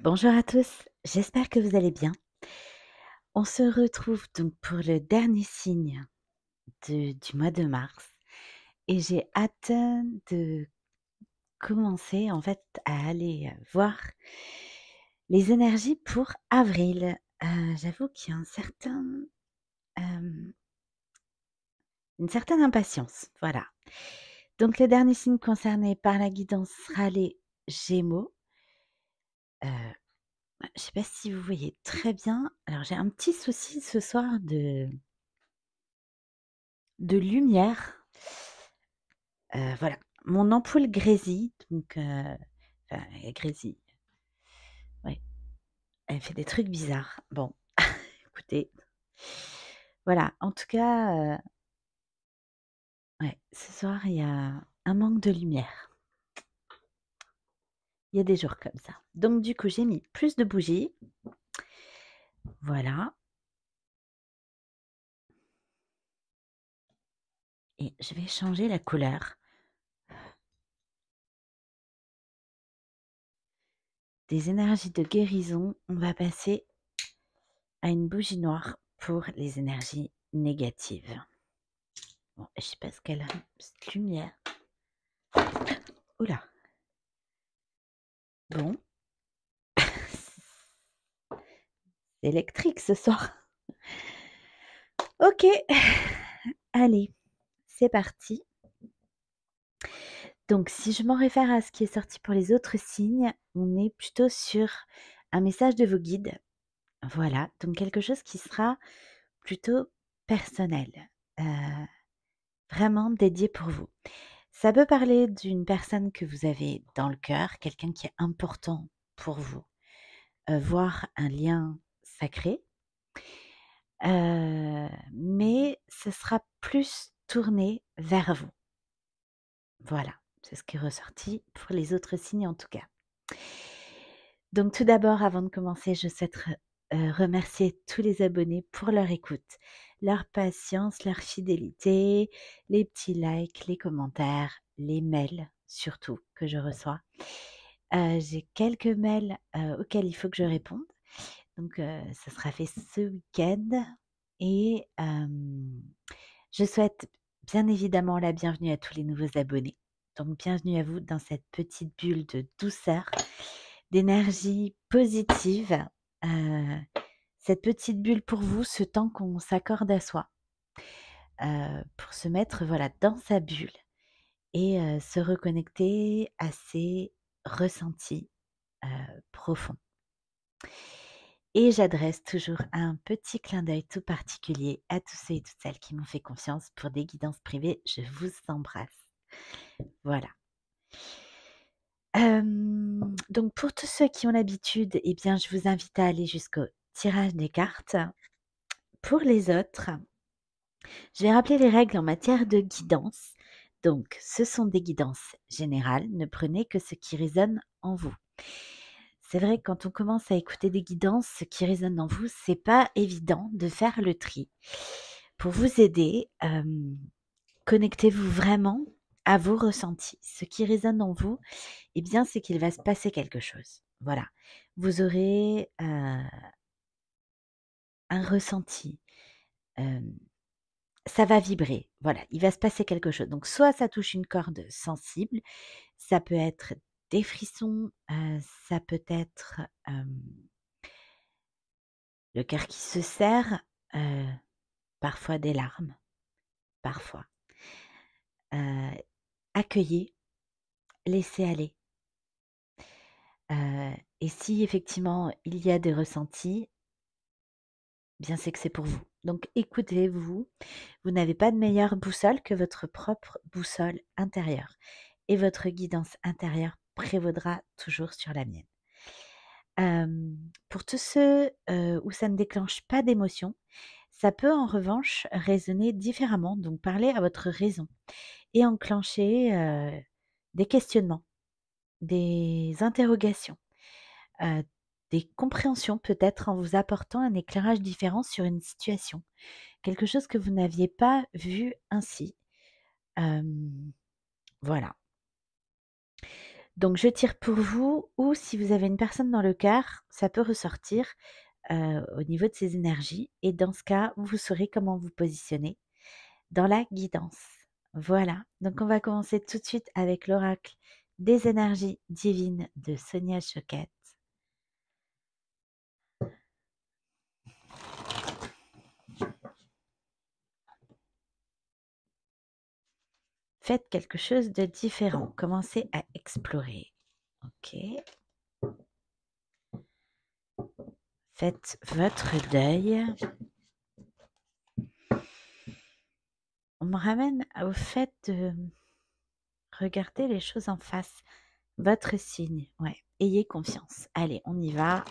Bonjour à tous, j'espère que vous allez bien. On se retrouve donc pour le dernier signe du mois de mars et j'ai hâte de commencer en fait à aller voir les énergies pour avril. J'avoue qu'il y a une certaine impatience, voilà. Donc le dernier signe concerné par la guidance sera les Gémeaux. Euh, je ne sais pas si vous voyez très bien. Alors j'ai un petit souci ce soir de lumière. Voilà, mon ampoule grésille, donc enfin, elle grésille, ouais, elle fait des trucs bizarres. Bon, écoutez, voilà, en tout cas, ouais, ce soir, il y a un manque de lumière. Il y a des jours comme ça. Donc du coup, j'ai mis plus de bougies. Voilà. Et je vais changer la couleur des énergies de guérison. On va passer à une bougie noire pour les énergies négatives. Bon, je sais pas ce qu'elle a, cette lumière. Oula. Bon. C'est électrique ce soir. Ok. Allez, c'est parti. Donc, si je m'en réfère à ce qui est sorti pour les autres signes, on est plutôt sur un message de vos guides. Voilà, donc quelque chose qui sera plutôt personnel, euh, vraiment dédié pour vous. Ça peut parler d'une personne que vous avez dans le cœur, quelqu'un qui est important pour vous, voire un lien sacré, mais ce sera plus tourné vers vous. Voilà, c'est ce qui est ressorti pour les autres signes en tout cas. Donc tout d'abord, avant de commencer, je souhaite remercier tous les abonnés pour leur écoute, leur patience, leur fidélité, les petits likes, les commentaires, les mails surtout que je reçois. J'ai quelques mails auxquels il faut que je réponde. Donc ça sera fait ce week-end et je souhaite bien évidemment la bienvenue à tous les nouveaux abonnés. Donc bienvenue à vous dans cette petite bulle de douceur, d'énergie positive. Euh, cette petite bulle pour vous, ce temps qu'on s'accorde à soi, pour se mettre voilà dans sa bulle et se reconnecter à ses ressentis profonds. Et j'adresse toujours un petit clin d'œil tout particulier à tous ceux et toutes celles qui m'ont fait confiance pour des guidances privées. Je vous embrasse. Voilà. Donc pour tous ceux qui ont l'habitude, eh bien, je vous invite à aller jusqu'au tirage des cartes. Pour les autres, je vais rappeler les règles en matière de guidance. Donc, ce sont des guidances générales. Ne prenez que ce qui résonne en vous. C'est vrai que quand on commence à écouter des guidances, ce qui résonne en vous, c'est pas évident de faire le tri. Pour vous aider, connectez-vous vraiment à vos ressentis. Ce qui résonne en vous, eh bien, c'est qu'il va se passer quelque chose. Voilà. Vous aurez un ressenti. Ça va vibrer. Voilà. Il va se passer quelque chose. Donc, soit ça touche une corde sensible, ça peut être des frissons, ça peut être le cœur qui se serre, parfois des larmes, parfois. Accueillez, laissez aller. Et si effectivement il y a des ressentis, bien c'est que c'est pour vous. Donc écoutez-vous, vous n'avez pas de meilleure boussole que votre propre boussole intérieure. Et votre guidance intérieure prévaudra toujours sur la mienne. Pour tous ceux où ça ne déclenche pas d'émotion, ça peut en revanche résonner différemment, donc parler à votre raison et enclencher des questionnements, des interrogations, heu, des compréhensions peut-être en vous apportant un éclairage différent sur une situation. Quelque chose que vous n'aviez pas vu ainsi. Voilà. Donc je tire pour vous ou si vous avez une personne dans le cœur, ça peut ressortir, au niveau de ses énergies et dans ce cas, vous saurez comment vous positionner dans la guidance. Voilà, donc on va commencer tout de suite avec l'oracle des énergies divines de Sonia Choquette. Faites quelque chose de différent, commencez à explorer. OK. Faites votre deuil. On me ramène au fait de regarder les choses en face. Votre signe, ouais. Ayez confiance. Allez, on y va.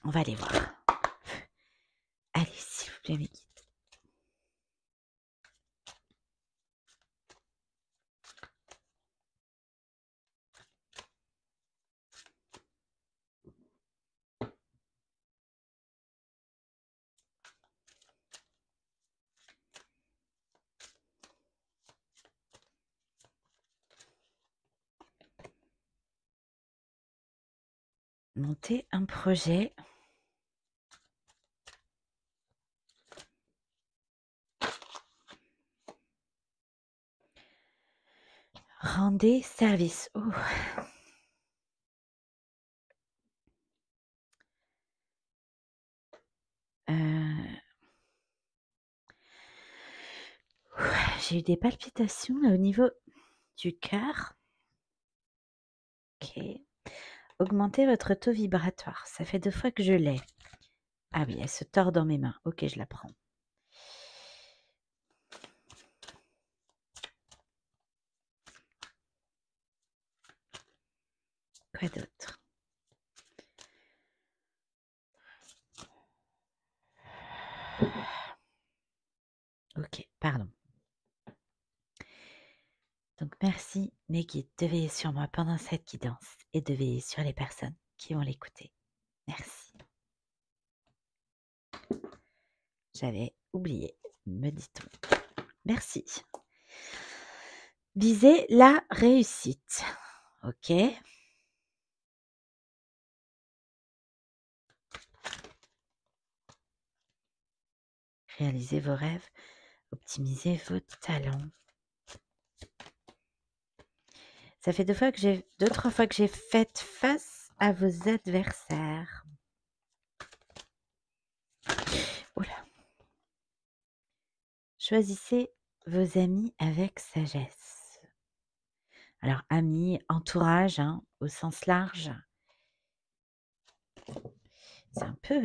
On va aller voir. Allez, s'il vous plaît, mes guides. Monter un projet. Rendez service. Oh. J'ai eu des palpitations là au niveau du cœur. Ok. Augmentez votre taux vibratoire. Ça fait 2 fois que je l'ai. Ah oui, elle se tord dans mes mains. Ok, je la prends. Quoi d'autre? Ok, pardon. Donc merci mes guides de veiller sur moi pendant cette guidance et de veiller sur les personnes qui vont l'écouter. Merci. J'avais oublié, me dit-on. Merci. Visez la réussite. Ok. Réalisez vos rêves, optimisez vos talents. Ça fait 2 3 fois que j'ai fait face à vos adversaires. Oula. Choisissez vos amis avec sagesse. Alors, amis, entourage, hein, au sens large. C'est un peu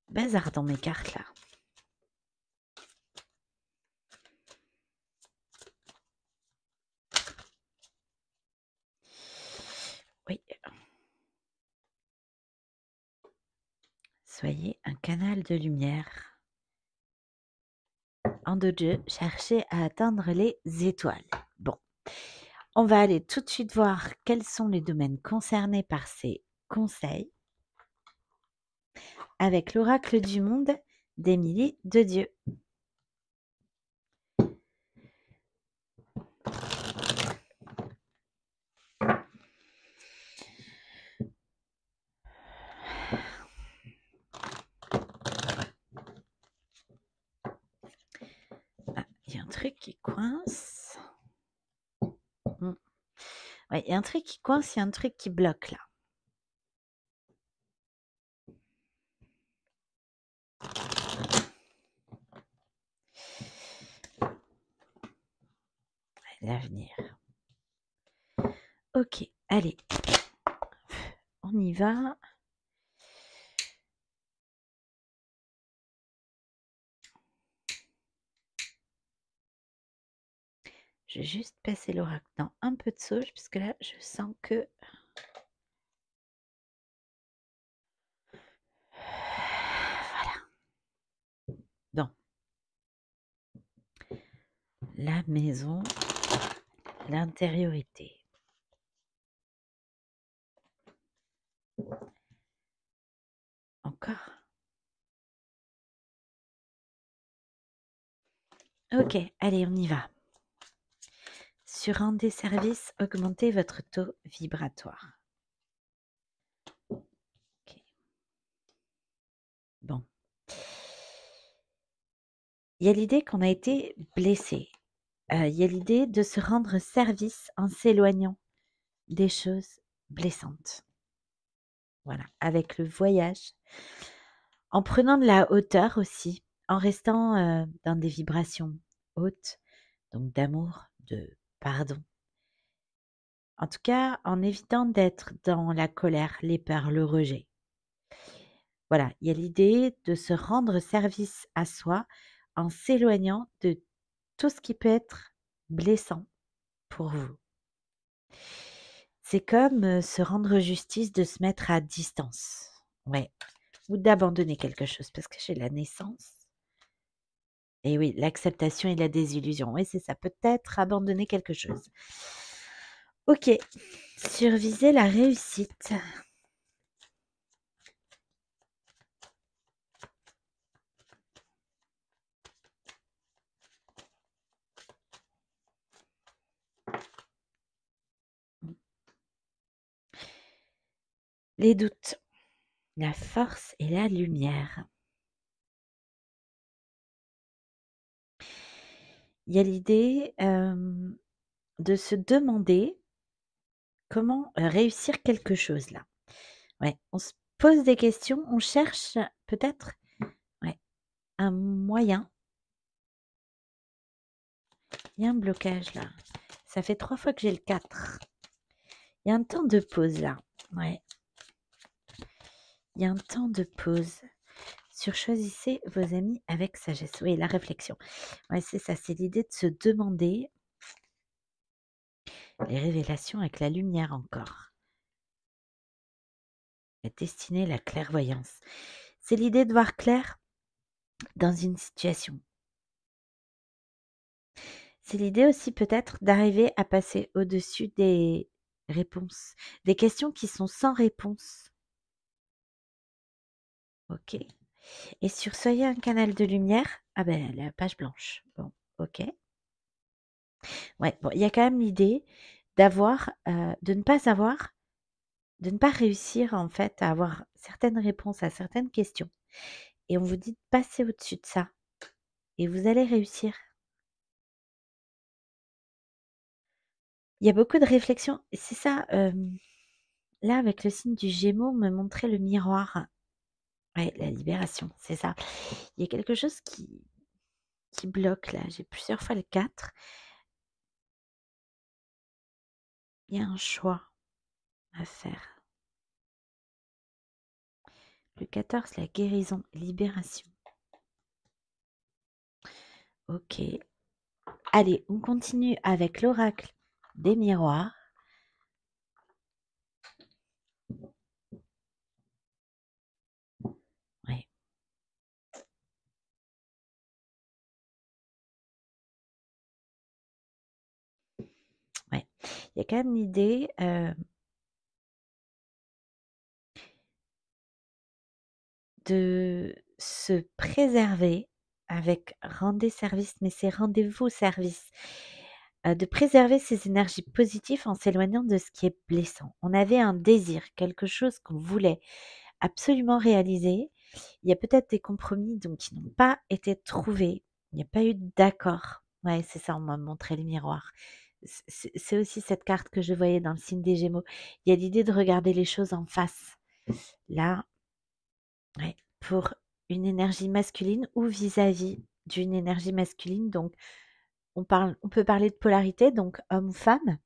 bazar dans mes cartes là. Oui. Soyez un canal de lumière. En dojo, cherchez à atteindre les étoiles. Bon, on va aller tout de suite voir quels sont les domaines concernés par ces conseils avec l'oracle du monde d'Émilie de Dieu. Ah, il y a un truc qui coince. Ouais, il y a un truc qui coince, il y a un truc qui bloque là. L'avenir. Ok, allez. On y va. Je vais juste passer l'oracle dans un peu de sauge, parce que là, je sens que... Voilà. Dans la maison, l'intériorité. Ok, allez, on y va. Sur rendez service, augmentez votre taux vibratoire. Ok. Bon. Il y a l'idée qu'on a été blessé. Il y a l'idée de se rendre service en s'éloignant des choses blessantes. Voilà, avec le voyage, en prenant de la hauteur aussi, en restant dans des vibrations hautes, donc d'amour, de pardon. En tout cas, en évitant d'être dans la colère, les peurs, le rejet. Voilà, il y a l'idée de se rendre service à soi en s'éloignant de tout ce qui peut être blessant pour vous. C'est comme se rendre justice de se mettre à distance. Ouais. Ou d'abandonner quelque chose parce que j'ai la naissance. Et oui, l'acceptation et la désillusion. Oui, c'est ça. Peut-être abandonner quelque chose. Ok. Surviser la réussite. Les doutes. La force et la lumière. Il y a l'idée de se demander comment réussir quelque chose là. Ouais, on se pose des questions, on cherche peut-être un moyen. Il y a un blocage là. Ça fait 3 fois que j'ai le 4. Il y a un temps de pause là. Ouais. Il y a un temps de pause. Sur choisissez vos amis avec sagesse. Oui, la réflexion. Ouais, c'est ça. C'est l'idée de se demander les révélations avec la lumière encore. La destinée, la clairvoyance. C'est l'idée de voir clair dans une situation. C'est l'idée aussi peut-être d'arriver à passer au-dessus des réponses, des questions qui sont sans réponse. Ok. Et sur soyez un canal de lumière, ah ben la page blanche. Bon, ok. Ouais, bon, il y a quand même l'idée d'avoir, de ne pas réussir en fait à avoir certaines réponses à certaines questions. Et on vous dit de passer au-dessus de ça. Et vous allez réussir. Il y a beaucoup de réflexions. C'est ça, là avec le signe du Gémeaux, me montrait le miroir. Ouais, la libération, c'est ça. Il y a quelque chose qui bloque là. J'ai plusieurs fois le 4. Il y a un choix à faire. Le 14, la guérison, libération. Ok. Allez, on continue avec l'oracle des miroirs. Ouais. Ouais. Il y a quand même l'idée de se préserver avec rendez service, mais c'est rendez-vous service. De préserver ses énergies positives en s'éloignant de ce qui est blessant. On avait un désir, quelque chose qu'on voulait absolument réaliser. Il y a peut-être des compromis donc qui n'ont pas été trouvés. Il n'y a pas eu d'accord. Ouais, c'est ça, on m'a montré le miroir. C'est aussi cette carte que je voyais dans le signe des Gémeaux. Il y a l'idée de regarder les choses en face. Là, ouais, pour une énergie masculine ou vis-à-vis d'une énergie masculine. Donc, on peut parler de polarité, donc homme ou femme,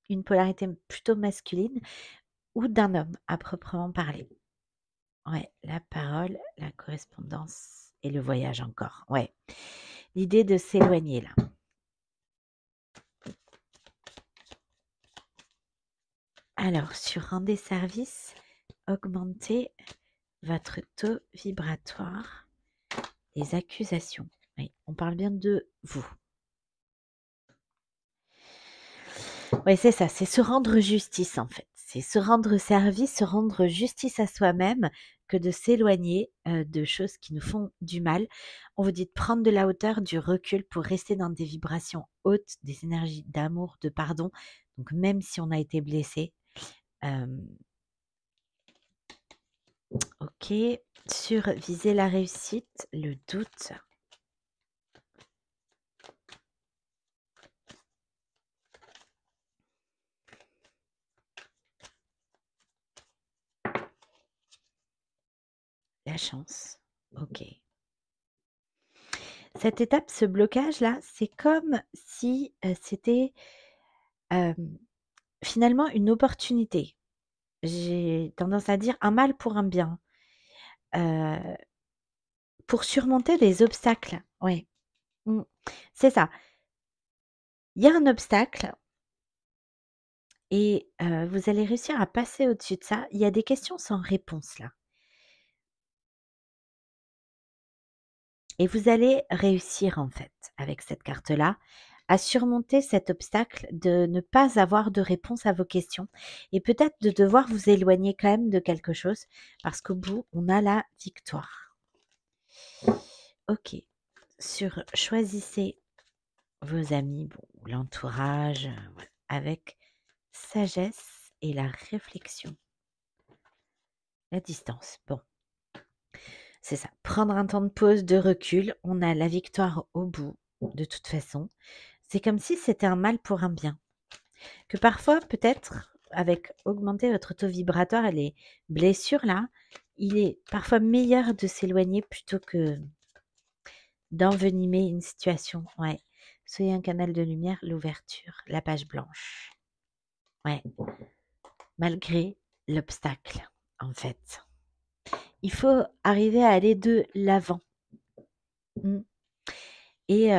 une polarité plutôt masculine, ou d'un homme à proprement parler. Ouais, la parole, la correspondance et le voyage encore. Ouais, l'idée de s'éloigner là. Alors, sur rendez service, augmentez votre taux vibratoire. Les accusations. Oui, on parle bien de vous. Oui, c'est ça, c'est se rendre justice en fait. C'est se rendre service, se rendre justice à soi-même que de s'éloigner de choses qui nous font du mal. On vous dit de prendre de la hauteur, du recul pour rester dans des vibrations hautes, des énergies d'amour, de pardon. Donc même si on a été blessé, ok. Sur viser la réussite, le doute. La chance. Ok. Cette étape, ce blocage-là, c'est comme si c'était finalement une opportunité. J'ai tendance à dire un mal pour un bien. Pour surmonter les obstacles. Ouais. C'est ça. Il y a un obstacle et vous allez réussir à passer au-dessus de ça. Il y a des questions sans réponse là. Et vous allez réussir en fait, avec cette carte-là, à surmonter cet obstacle de ne pas avoir de réponse à vos questions et peut-être de devoir vous éloigner quand même de quelque chose parce qu'au bout, on a la victoire. Ok. Sur choisissez vos amis, bon, l'entourage, voilà, avec sagesse et la réflexion. La distance, bon. C'est ça, prendre un temps de pause, de recul, on a la victoire au bout, de toute façon. C'est comme si c'était un mal pour un bien. Que parfois, peut-être, avec augmenter votre taux vibratoire et les blessures là, il est parfois meilleur de s'éloigner plutôt que d'envenimer une situation. Ouais. Soyez un canal de lumière, l'ouverture, la page blanche. Ouais. Malgré l'obstacle, en fait. Il faut arriver à aller de l'avant. Et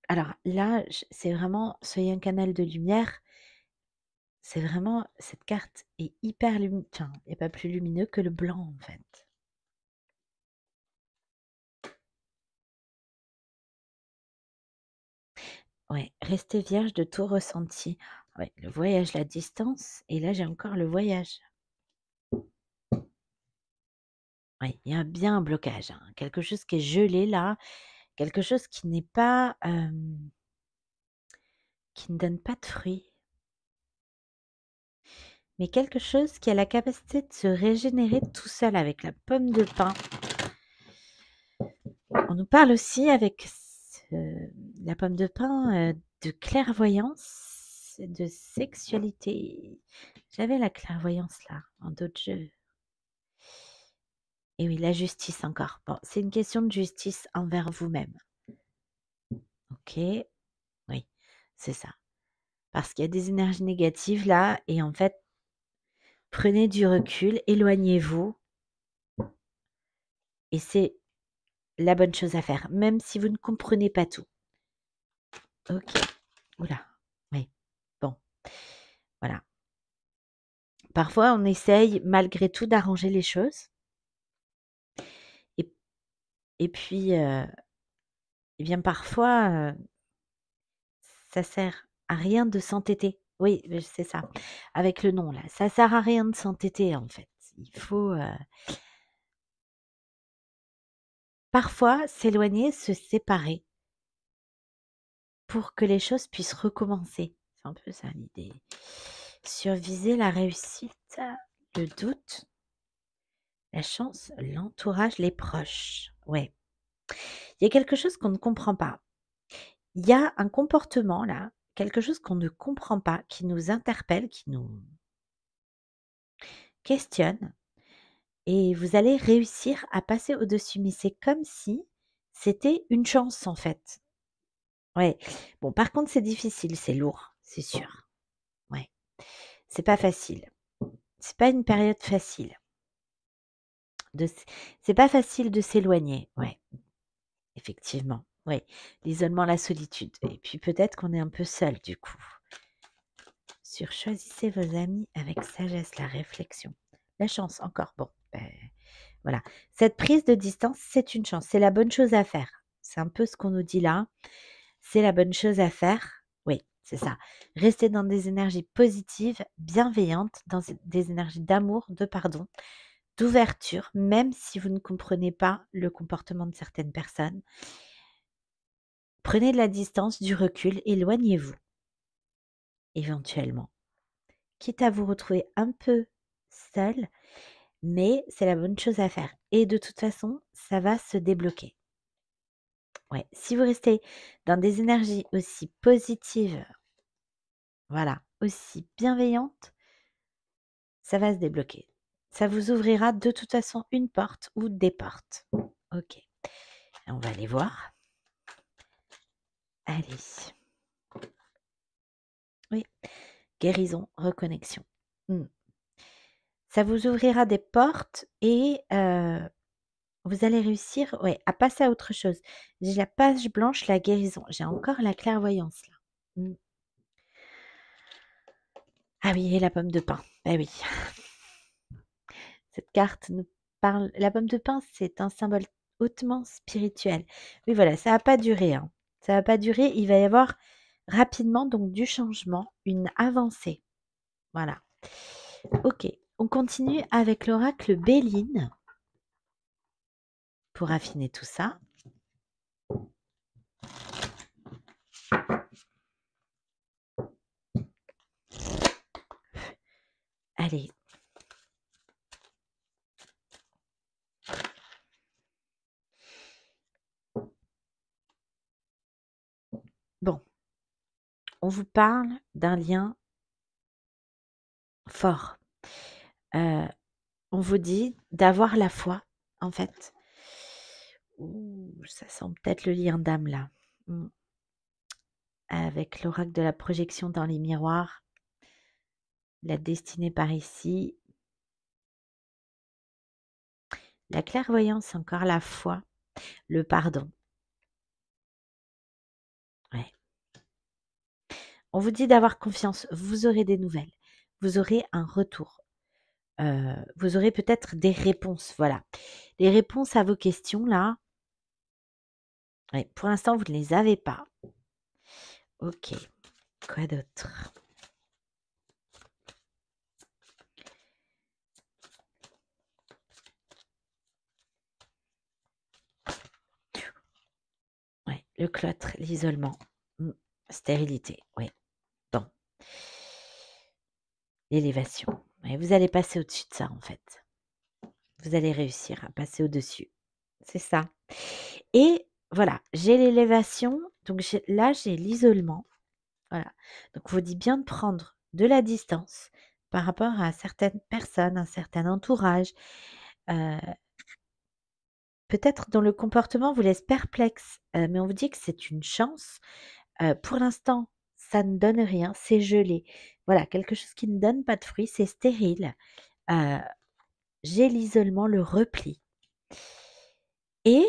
alors là, c'est vraiment, soyez un canal de lumière. C'est vraiment, cette carte est hyper lumineuse. Enfin, il n'y a pas plus lumineux que le blanc, en fait. Ouais, restez vierge de tout ressenti. Ouais, le voyage, la distance. Et là, j'ai encore le voyage. Oui, il y a bien un blocage. Hein. Quelque chose qui est gelé là. Quelque chose qui n'est pas... qui ne donne pas de fruits. Mais quelque chose qui a la capacité de se régénérer tout seul avec la pomme de pin. On nous parle aussi avec la pomme de pin de clairvoyance, de sexualité. J'avais la clairvoyance là, en d'autres jeux. Et oui, la justice encore. Bon, c'est une question de justice envers vous-même. Ok, oui, c'est ça. Parce qu'il y a des énergies négatives là, et en fait, prenez du recul, éloignez-vous. Et c'est la bonne chose à faire, même si vous ne comprenez pas tout. Ok. Oula. Oui. Bon. Voilà. Parfois, on essaye malgré tout d'arranger les choses. Et puis, eh bien, parfois, ça sert à rien de s'entêter. Oui, c'est ça. Avec le nom là, ça sert à rien de s'entêter en fait. Il faut parfois s'éloigner, se séparer pour que les choses puissent recommencer. C'est un peu ça l'idée. Surviser la réussite, le doute, la chance, l'entourage, les proches. Ouais. Il y a quelque chose qu'on ne comprend pas. Il y a un comportement là, quelque chose qu'on ne comprend pas, qui nous interpelle, qui nous questionne et vous allez réussir à passer au-dessus. Mais c'est comme si c'était une chance en fait. Ouais. Bon, par contre, c'est difficile, c'est lourd, c'est sûr. Ouais. C'est pas facile. C'est pas une période facile. C'est pas facile de s'éloigner. Ouais. Effectivement. Oui. L'isolement, la solitude. Et puis peut-être qu'on est un peu seul du coup. Sur choisissez vos amis avec sagesse, la réflexion. La chance, encore. Bon, voilà. Cette prise de distance, c'est une chance. C'est la bonne chose à faire. C'est un peu ce qu'on nous dit là. C'est la bonne chose à faire. Oui, c'est ça. Restez dans des énergies positives, bienveillantes, dans des énergies d'amour, de pardon, d'ouverture, même si vous ne comprenez pas le comportement de certaines personnes. Prenez de la distance, du recul, éloignez-vous, éventuellement. Quitte à vous retrouver un peu seul, mais c'est la bonne chose à faire. Et de toute façon, ça va se débloquer. Ouais, si vous restez dans des énergies aussi positives, voilà, aussi bienveillantes, ça va se débloquer. Ça vous ouvrira de toute façon une porte ou des portes. Ok, on va aller voir. Allez. Oui, guérison, reconnexion. Ça vous ouvrira des portes et vous allez réussir à passer à autre chose. J'ai la page blanche, la guérison. J'ai encore la clairvoyance là. Ah oui, et la pomme de pin. Ah oui. Cette carte nous parle. La pomme de pin, c'est un symbole hautement spirituel. Oui, voilà, ça va pas durer, hein. Ça va pas durer. Il va y avoir rapidement donc du changement, une avancée. Voilà. Ok, on continue avec l'oracle Béline pour affiner tout ça. Allez. Bon, on vous parle d'un lien fort. On vous dit d'avoir la foi, en fait. Ouh, ça sent peut-être le lien d'âme là. Avec l'oracle de la projection dans les miroirs, la destinée par ici, la clairvoyance, encore la foi, le pardon. Ouais. On vous dit d'avoir confiance, vous aurez des nouvelles, vous aurez un retour. Vous aurez peut-être des réponses, voilà. Les réponses à vos questions là, ouais, pour l'instant vous ne les avez pas. Ok, quoi d'autre? Ouais, le cloître, l'isolement, stérilité, oui. Bon. L'élévation. Ouais, vous allez passer au-dessus de ça en fait. Vous allez réussir à passer au-dessus. C'est ça. Et voilà, j'ai l'élévation, donc là j'ai l'isolement. Voilà. Donc on vous dit bien de prendre de la distance par rapport à certaines personnes, un certain entourage. Peut-être dont le comportement vous laisse perplexe, mais on vous dit que c'est une chance. Pour l'instant, ça ne donne rien, c'est gelé. Voilà, quelque chose qui ne donne pas de fruits, c'est stérile. J'ai l'isolement, le repli. Et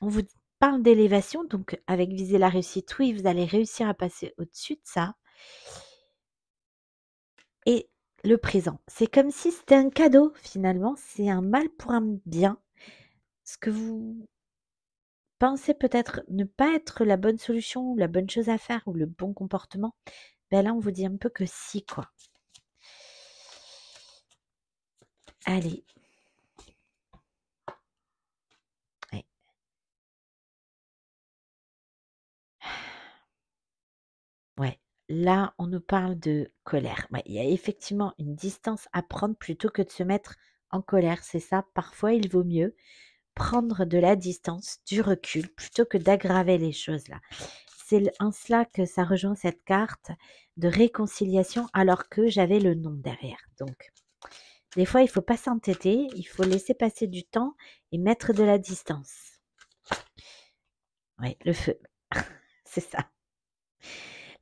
on vous parle d'élévation, donc avec viser la réussite, oui, vous allez réussir à passer au-dessus de ça. Et le présent, c'est comme si c'était un cadeau finalement, c'est un mal pour un bien. Ce que vous pensez peut-être ne pas être la bonne solution ou la bonne chose à faire ou le bon comportement, ben là on vous dit un peu que si quoi. Allez. Ouais. Ouais. Là, on nous parle de colère. Ouais, il y a effectivement une distance à prendre plutôt que de se mettre en colère. C'est ça, parfois il vaut mieux prendre de la distance, du recul, plutôt que d'aggraver les choses là. C'est en cela que ça rejoint cette carte de réconciliation alors que j'avais le non derrière. Donc, des fois, il faut pas s'entêter, il faut laisser passer du temps et mettre de la distance. Oui, le feu, c'est ça.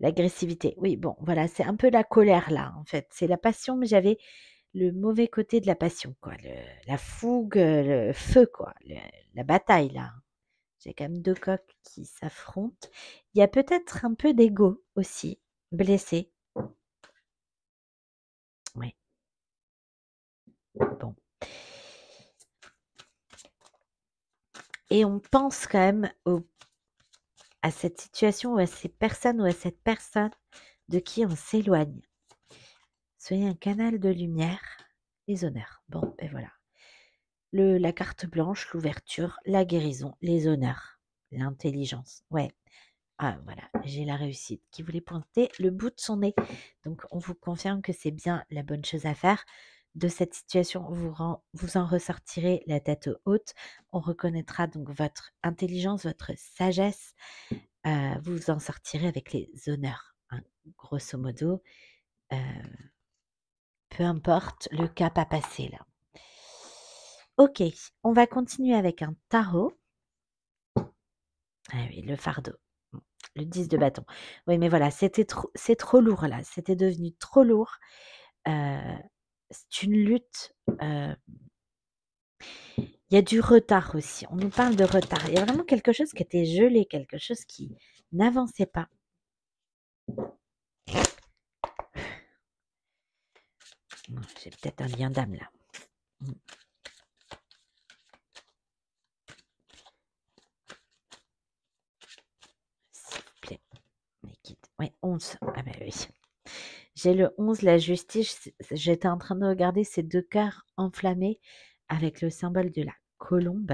L'agressivité. Oui, bon, voilà, c'est un peu la colère là, en fait. C'est la passion, mais j'avais le mauvais côté de la passion, quoi. La fougue, le feu, quoi. La bataille, là. J'ai quand même deux coqs qui s'affrontent. Il y a peut-être un peu d'ego aussi, blessé. Oui. Bon. Et on pense quand même au à cette situation ou à ces personnes ou à cette personne de qui on s'éloigne. Soyez un canal de lumière, les honneurs. Bon, ben voilà. La carte blanche, l'ouverture, la guérison, les honneurs, l'intelligence. Ouais. Ah voilà, j'ai la réussite qui voulait pointer le bout de son nez. Donc on vous confirme que c'est bien la bonne chose à faire. De cette situation, vous en ressortirez la tête haute. On reconnaîtra donc votre intelligence, votre sagesse. Vous en sortirez avec les honneurs, hein, grosso modo. Euh, peu importe le cap à passer là. Ok, on va continuer avec un tarot. Ah oui, le fardeau. Le 10 de bâton. Oui, mais voilà, c'est trop lourd là. C'était devenu trop lourd. C'est une lutte. Il y a du retard aussi. On nous parle de retard. Il y a vraiment quelque chose qui était gelé, quelque chose qui n'avançait pas. J'ai peut-être un lien d'âme là. S'il vous plaît. Mes guides. Oui, 11. Ah ben oui. J'ai le 11, la justice. J'étais en train de regarder ces deux cœurs enflammés avec le symbole de la colombe.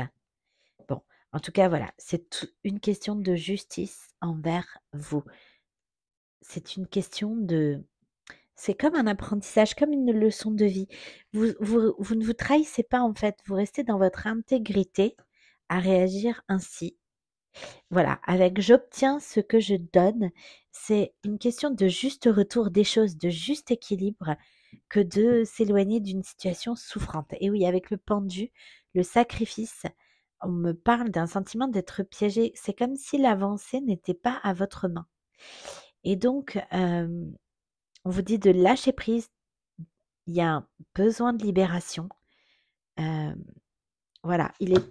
Bon, en tout cas, voilà, c'est une question de justice envers vous. C'est une question de... C'est comme un apprentissage, comme une leçon de vie. Vous ne vous trahissez pas en fait, vous restez dans votre intégrité à réagir ainsi. Voilà, avec j'obtiens ce que je donne, c'est une question de juste retour des choses, de juste équilibre, que de s'éloigner d'une situation souffrante. Et oui, avec le pendu, le sacrifice, on me parle d'un sentiment d'être piégé. C'est comme si l'avancée n'était pas à votre main. Et donc, on vous dit de lâcher prise. Il y a un besoin de libération. Voilà, il est...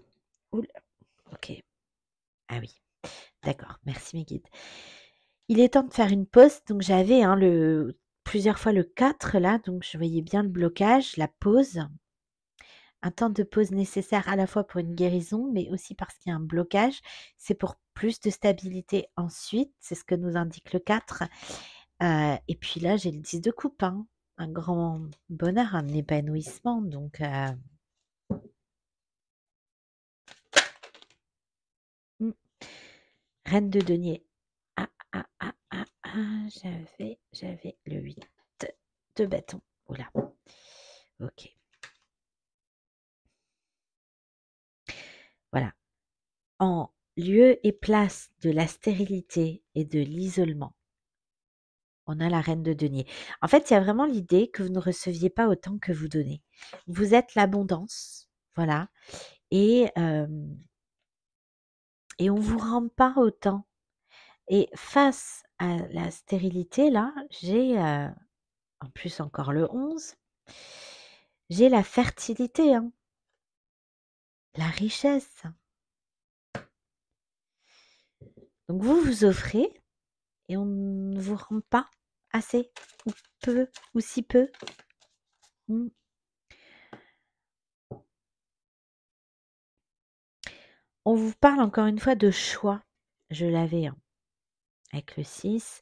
Oula, ok. Ah oui, d'accord, merci mes guides. Il est temps de faire une pause. Donc j'avais plusieurs fois le 4 là, donc je voyais bien le blocage, la pause. Un temps de pause nécessaire à la fois pour une guérison, mais aussi parce qu'il y a un blocage. C'est pour plus de stabilité ensuite, c'est ce que nous indique le 4. Et puis là, j'ai le 10 de coupe, hein. Un grand bonheur, un épanouissement. Donc, reine de denier. Ah, ah, ah, ah, ah, j'avais le 8 de bâton. Oula. Ok. Voilà. En lieu et place de la stérilité et de l'isolement, on a la reine de denier. En fait, il y a vraiment l'idée que vous ne receviez pas autant que vous donnez. Vous êtes l'abondance, voilà, et on vous rend pas autant. Et face à la stérilité, là, j'ai, en plus encore le 11, j'ai la fertilité, hein, la richesse. Donc vous vous offrez et on ne vous rend pas assez, ou peu, ou si peu. Mmh. On vous parle encore une fois de choix. Je l'avais, hein, avec le 6,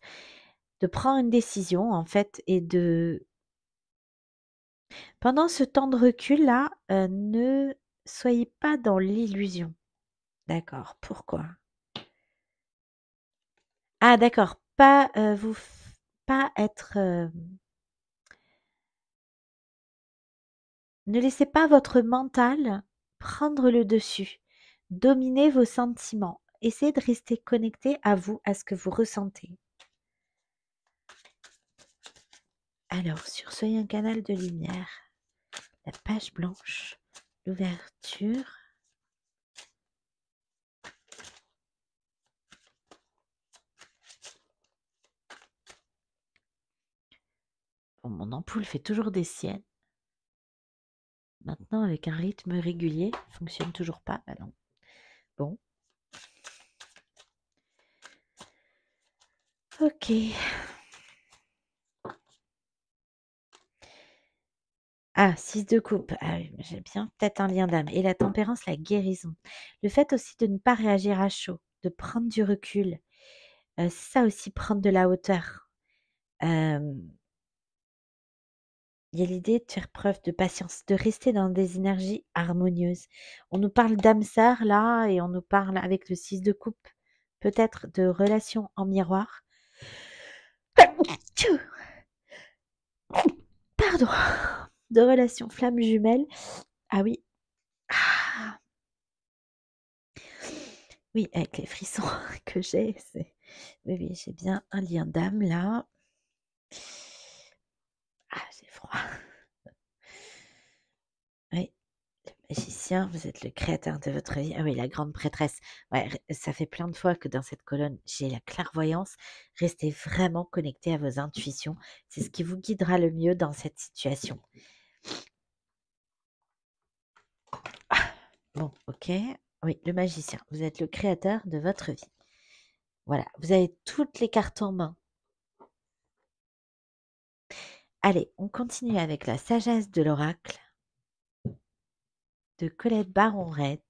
de prendre une décision en fait et de pendant ce temps de recul-là, ne soyez pas dans l'illusion. D'accord, pourquoi? Ah d'accord, pas, pas être, ne laissez pas votre mental prendre le dessus. Dominez vos sentiments. Essayez de rester connecté à vous, à ce que vous ressentez. Alors, sur Soyez un canal de lumière, la page blanche, l'ouverture. Bon, mon ampoule fait toujours des siennes. Maintenant, avec un rythme régulier, fonctionne toujours pas. Ah non. Bon. Ok. Ah, 6 de coupe. Ah oui, j'ai bien peut-être un lien d'âme. Et la tempérance, la guérison. Le fait aussi de ne pas réagir à chaud. de prendre du recul. C'est ça aussi, prendre de la hauteur. Hem, il y a l'idée de faire preuve de patience, de rester dans des énergies harmonieuses. On nous parle d'âme sœur là et on nous parle avec le 6 de coupe, peut-être de relations en miroir. Pardon, de relations flammes jumelles. Ah oui. Ah! Oui, avec les frissons que j'ai, oui, oui, j'ai bien un lien d'âme là. Ah, j'ai froid. Oui, le magicien, vous êtes le créateur de votre vie. Ah oui, la grande prêtresse. Ouais, ça fait plein de fois que dans cette colonne, j'ai la clairvoyance. Restez vraiment connectés à vos intuitions. C'est ce qui vous guidera le mieux dans cette situation. Ah, bon, ok. Oui, le magicien, vous êtes le créateur de votre vie. Voilà, vous avez toutes les cartes en main. Allez, on continue avec la sagesse de l'oracle de Colette Baron-Red.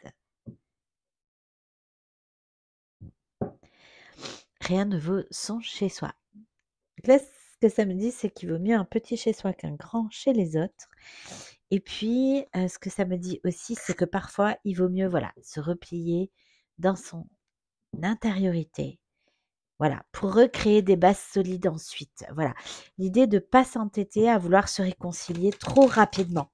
Rien ne vaut son chez-soi. Là, ce que ça me dit, c'est qu'il vaut mieux un petit chez-soi qu'un grand chez les autres. Et puis, ce que ça me dit aussi, c'est que parfois, il vaut mieux, voilà, se replier dans son intériorité. Voilà, pour recréer des bases solides ensuite. Voilà, l'idée de ne pas s'entêter à vouloir se réconcilier trop rapidement.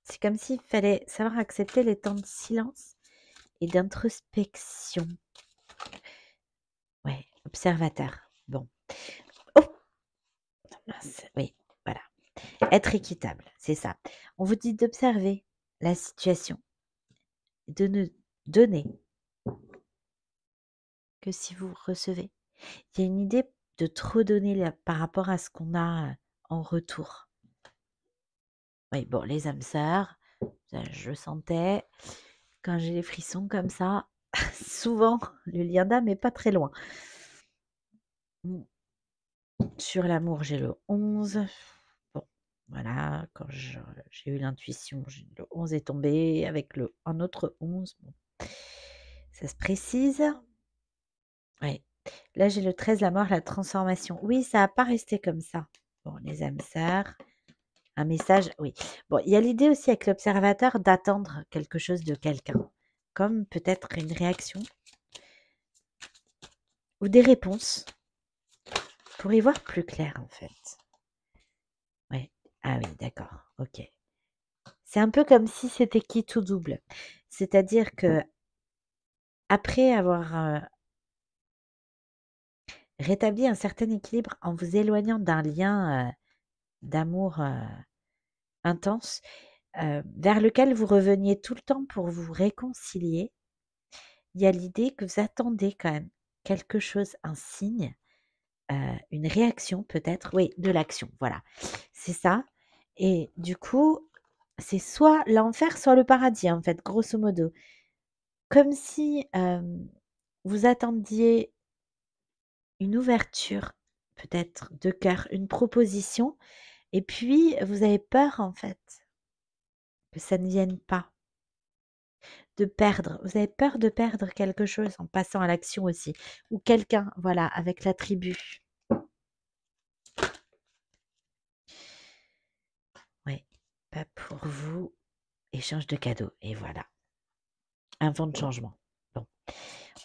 C'est comme s'il fallait savoir accepter les temps de silence et d'introspection. Ouais, observateur. Bon. Oh! Mince, oui, voilà. Être équitable, c'est ça. On vous dit d'observer la situation, de ne donner que si vous recevez. Il y a une idée de trop donner là, par rapport à ce qu'on a en retour. Oui, bon, les âmes sœurs, je sentais, quand j'ai les frissons comme ça, souvent, le lien d'âme n'est pas très loin. Sur l'amour, j'ai le 11. Bon, voilà, quand j'ai eu l'intuition, le 11 est tombé avec un autre 11. Bon. Ça se précise. Oui. Là, j'ai le 13, la mort, la transformation. Oui, ça n'a pas resté comme ça. Bon, les âmes sœurs. Un message, oui. Bon, il y a l'idée aussi avec l'observateur d'attendre quelque chose de quelqu'un, comme peut-être une réaction ou des réponses pour y voir plus clair en fait. Ouais. Ah oui, d'accord. Ok. C'est un peu comme si c'était qui tout double. C'est-à-dire que après avoir rétabli un certain équilibre en vous éloignant d'un lien d'amour intense, vers lequel vous reveniez tout le temps pour vous réconcilier, il y a l'idée que vous attendez quand même quelque chose, un signe, une réaction peut-être, oui, de l'action, voilà. C'est ça et du coup, c'est soit l'enfer, soit le paradis, en fait, grosso modo. Comme si, vous attendiez une ouverture, peut-être de cœur, une proposition et puis vous avez peur, en fait, que ça ne vienne pas. De perdre, vous avez peur de perdre quelque chose en passant à l'action aussi ou quelqu'un, voilà, avec la tribu. Oui, pas pour vous, échange de cadeaux et voilà, un vent de changement. Bon,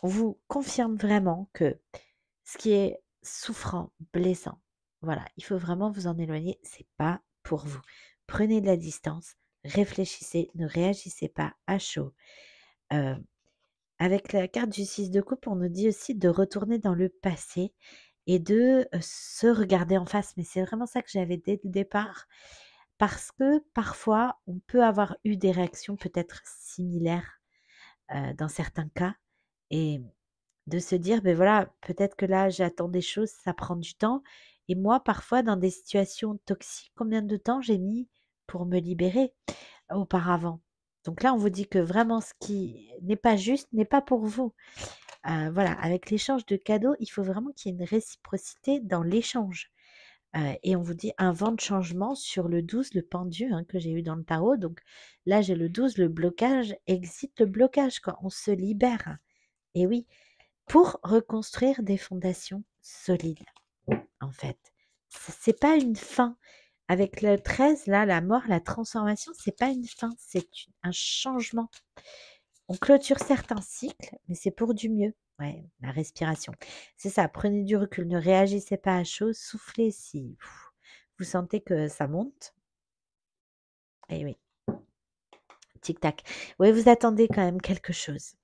on vous confirme vraiment que ce qui est souffrant, blessant, voilà, il faut vraiment vous en éloigner, c'est pas pour vous. Prenez de la distance, réfléchissez, ne réagissez pas à chaud. Avec la carte du 6 de coupe, on nous dit aussi de retourner dans le passé et de se regarder en face. Mais c'est vraiment ça que j'avais dès le départ. Parce que parfois, on peut avoir eu des réactions peut-être similaires dans certains cas. Et de se dire, ben voilà, peut-être que là, j'attends des choses, ça prend du temps. Et moi, parfois, dans des situations toxiques, combien de temps j'ai mis pour me libérer auparavant? Donc là, on vous dit que vraiment ce qui n'est pas juste n'est pas pour vous. Voilà, avec l'échange de cadeaux, il faut vraiment qu'il y ait une réciprocité dans l'échange. et on vous dit un vent de changement sur le 12, le pendu que j'ai eu dans le tarot. Donc là, j'ai le 12, le blocage, exit le blocage, quoi. On se libère. Et oui, pour reconstruire des fondations solides, en fait. C'est pas une fin. Avec le 13, là, la mort, la transformation, c'est pas une fin, c'est un changement. On clôture certains cycles, mais c'est pour du mieux. Ouais, la respiration. C'est ça, prenez du recul, ne réagissez pas à chaud, soufflez si vous sentez que ça monte. Et oui, tic-tac. Oui, vous attendez quand même quelque chose.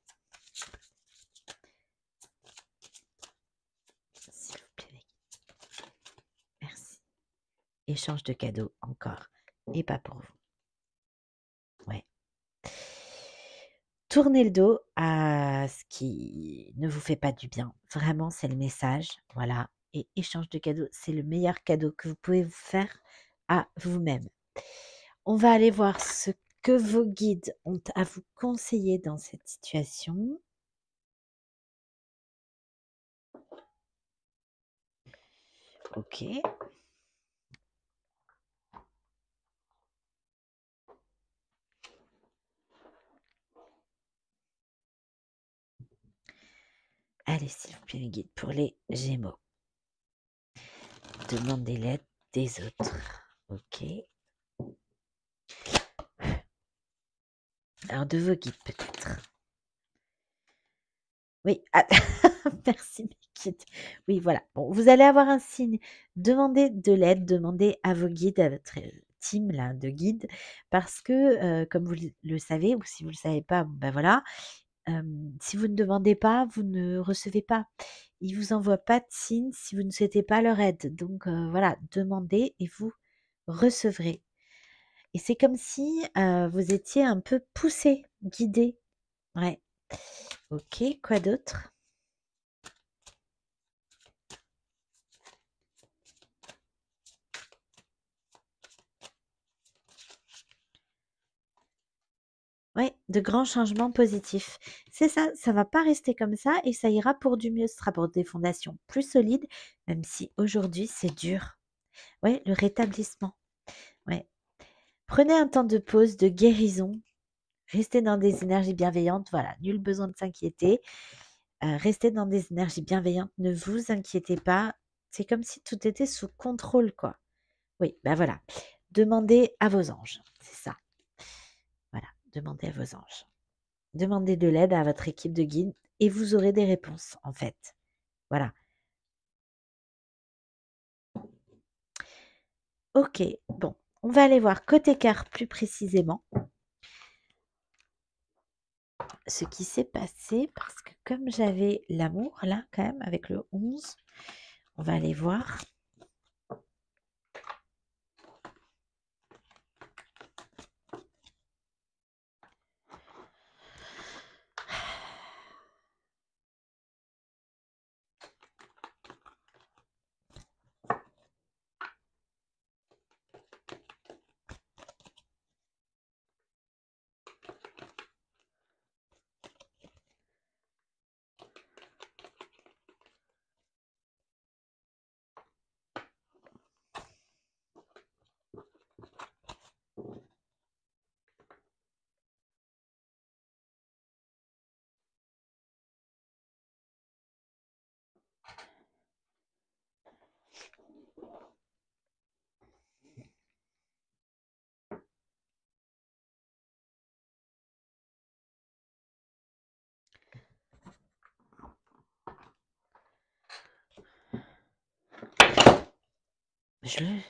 S'il vous plaît. Merci. Échange de cadeaux, encore. Et pas pour vous. Ouais. Tournez le dos à ce qui ne vous fait pas du bien. Vraiment, c'est le message. Voilà. Et échange de cadeaux, c'est le meilleur cadeau que vous pouvez vous faire à vous-même. On va aller voir ce que vos guides ont à vous conseiller dans cette situation. Ok. Allez, s'il vous plaît, les guides, pour les Gémeaux. Demandez l'aide des autres. Ok. Alors, de vos guides, peut-être. Oui, merci mes guides. Oui, voilà. Bon, vous allez avoir un signe. Demandez de l'aide, demandez à vos guides, à votre team là, de guides, parce que, comme vous le savez, ou si vous ne le savez pas, bon, ben voilà, si vous ne demandez pas, vous ne recevez pas. Ils ne vous envoient pas de signe si vous ne souhaitez pas leur aide. Donc voilà, demandez et vous recevrez. Et c'est comme si vous étiez un peu poussé, guidé. Ouais. Ok, quoi d'autre? Ouais, de grands changements positifs. C'est ça, ça va pas rester comme ça et ça ira pour du mieux. Ce sera pour des fondations plus solides, même si aujourd'hui c'est dur. Ouais, le rétablissement. Ouais. Prenez un temps de pause, de guérison. Restez dans des énergies bienveillantes. Voilà, nul besoin de s'inquiéter. Restez dans des énergies bienveillantes. Ne vous inquiétez pas. C'est comme si tout était sous contrôle, quoi. Oui, ben voilà. Demandez à vos anges. C'est ça. Voilà, demandez à vos anges. Demandez de l'aide à votre équipe de guides et vous aurez des réponses, en fait. Voilà. Ok, bon, on va aller voir côté cœur plus précisément ce qui s'est passé parce que comme j'avais l'amour là quand même avec le 11, on va aller voir. Je le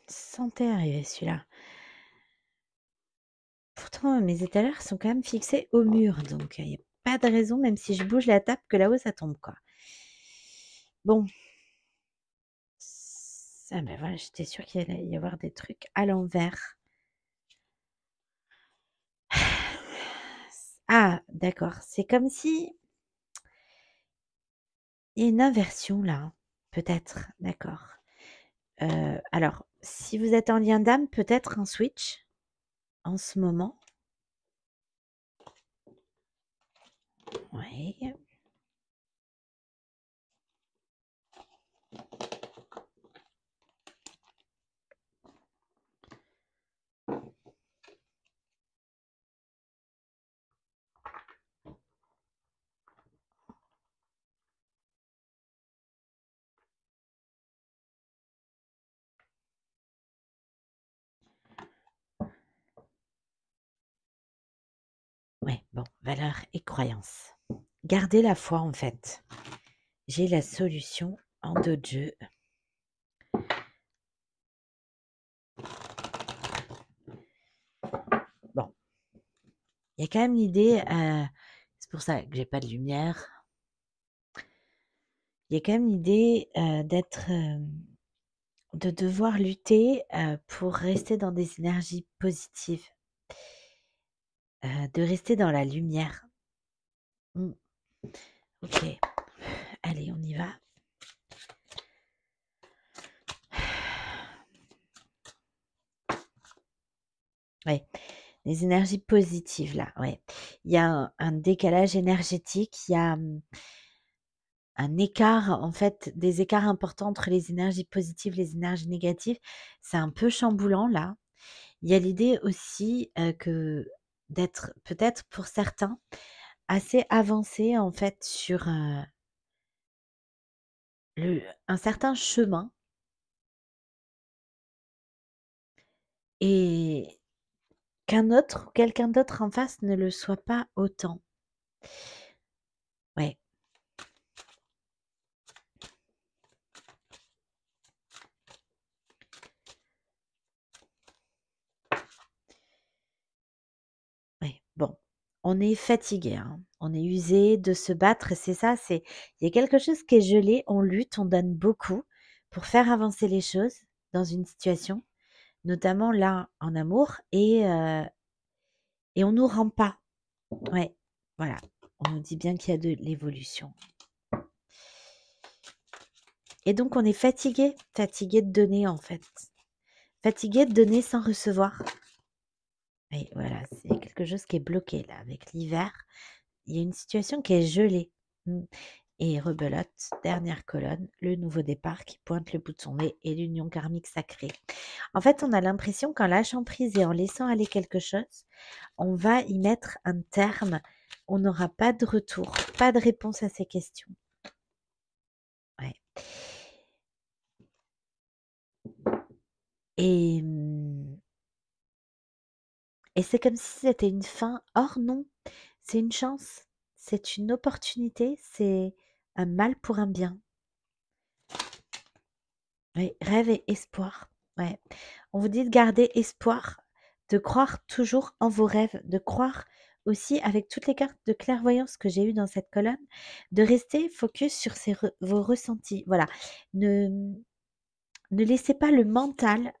sentais arriver celui-là. Pourtant, mes étagères sont quand même fixées au mur, donc il n'y a pas de raison, même si je bouge la table, que là-haut ça tombe, quoi. Bon. Ah ben voilà, j'étais sûre qu'il allait y avoir des trucs à l'envers. Ah, d'accord. C'est comme si il y a une inversion là, peut-être. D'accord. Alors, si vous êtes en lien d'âme, peut-être un switch en ce moment. Oui. Bon, valeurs et croyances. Gardez la foi en fait. J'ai la solution en dos de jeu. Bon, il y a quand même l'idée, c'est pour ça que j'ai pas de lumière. Il y a quand même l'idée de devoir lutter pour rester dans des énergies positives, de rester dans la lumière. Ok, allez, on y va. Ouais, les énergies positives là, ouais. Il y a un décalage énergétique, il y a un écart, en fait, des écarts importants entre les énergies positives et les énergies négatives. C'est un peu chamboulant là. Il y a l'idée aussi que d'être peut-être pour certains assez avancé en fait sur un certain chemin et qu'un autre ou quelqu'un d'autre en face ne le soit pas autant. Ouais. Ouais, bon, on est fatigué, hein, on est usé de se battre, c'est ça, il y a quelque chose qui est gelé, on lutte, on donne beaucoup pour faire avancer les choses dans une situation, notamment là en amour et on nous rend pas. Ouais, voilà, on nous dit bien qu'il y a de l'évolution. Et donc on est fatigué de donner en fait, fatigué de donner sans recevoir. Et voilà, c'est quelque chose qui est bloqué là avec l'hiver. Il y a une situation qui est gelée. Et rebelote, dernière colonne, le nouveau départ qui pointe le bout de son nez et l'union karmique sacrée. En fait, on a l'impression qu'en lâchant prise et en laissant aller quelque chose, on va y mettre un terme. On n'aura pas de retour, pas de réponse à ces questions. Ouais. Et c'est comme si c'était une fin. Or non, c'est une chance, c'est une opportunité, c'est un mal pour un bien. Oui, rêve et espoir. Ouais. On vous dit de garder espoir, de croire toujours en vos rêves, de croire aussi avec toutes les cartes de clairvoyance que j'ai eues dans cette colonne, de rester focus sur vos ressentis. Voilà. Ne, ne laissez pas le mental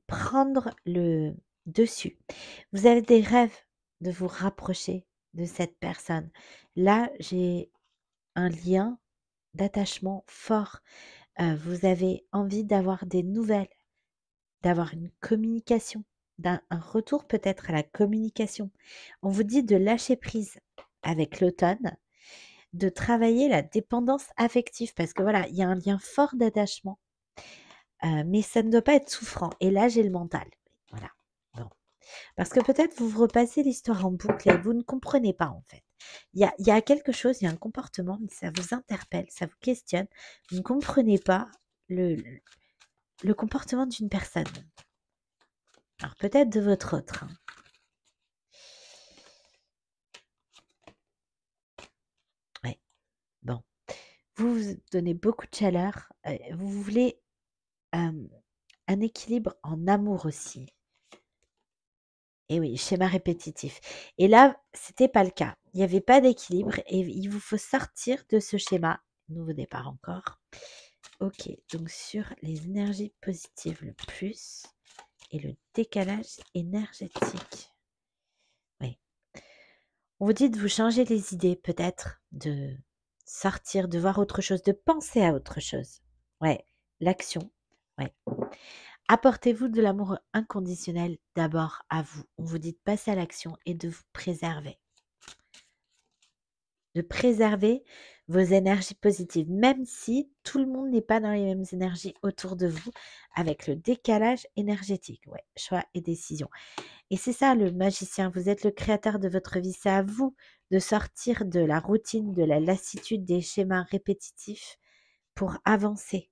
prendre le dessus. Vous avez des rêves de vous rapprocher de cette personne. Là, j'ai un lien d'attachement fort. Vous avez envie d'avoir des nouvelles, d'avoir une communication, un retour peut-être à la communication. On vous dit de lâcher prise avec l'automne, de travailler la dépendance affective parce que voilà, il y a un lien fort d'attachement, mais ça ne doit pas être souffrant. Et là, j'ai le mental. Voilà. Bon. Parce que peut-être vous vous repassez l'histoire en boucle et vous ne comprenez pas en fait. Il y a quelque chose, il y a un comportement, mais ça vous interpelle, ça vous questionne. Vous ne comprenez pas le comportement d'une personne. Alors peut-être de votre autre. Hein. Ouais. Bon. Vous vous donnez beaucoup de chaleur. Vous voulez un équilibre en amour aussi. Et oui, schéma répétitif. Et là, c'était pas le cas. Il n'y avait pas d'équilibre et il vous faut sortir de ce schéma. Nouveau départ encore. Ok, donc sur les énergies positives, le plus et le décalage énergétique. Oui. On vous dit de vous changer les idées, peut-être, de sortir, de voir autre chose, de penser à autre chose. Ouais, l'action. Ouais. Apportez-vous de l'amour inconditionnel d'abord à vous. On vous dit de passer à l'action et de vous préserver. De préserver vos énergies positives, même si tout le monde n'est pas dans les mêmes énergies autour de vous, avec le décalage énergétique. Ouais, choix et décision. Et c'est ça le magicien, vous êtes le créateur de votre vie, c'est à vous de sortir de la routine, de la lassitude, des schémas répétitifs pour avancer.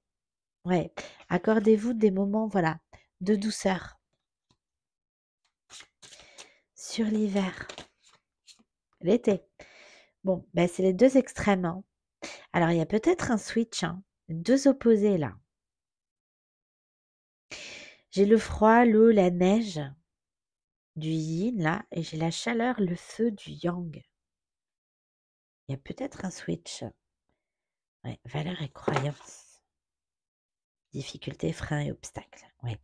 Ouais, accordez-vous des moments, voilà, de douceur. sur l'hiver, l'été. Bon, ben, c'est les 2 extrêmes, hein. Alors il y a peut-être un switch, hein, 2 opposés là. J'ai le froid, l'eau, la neige du yin là et j'ai la chaleur, le feu du yang. Il y a peut-être un switch. Ouais, valeurs et croyances. Difficultés, freins et obstacles. Ouais,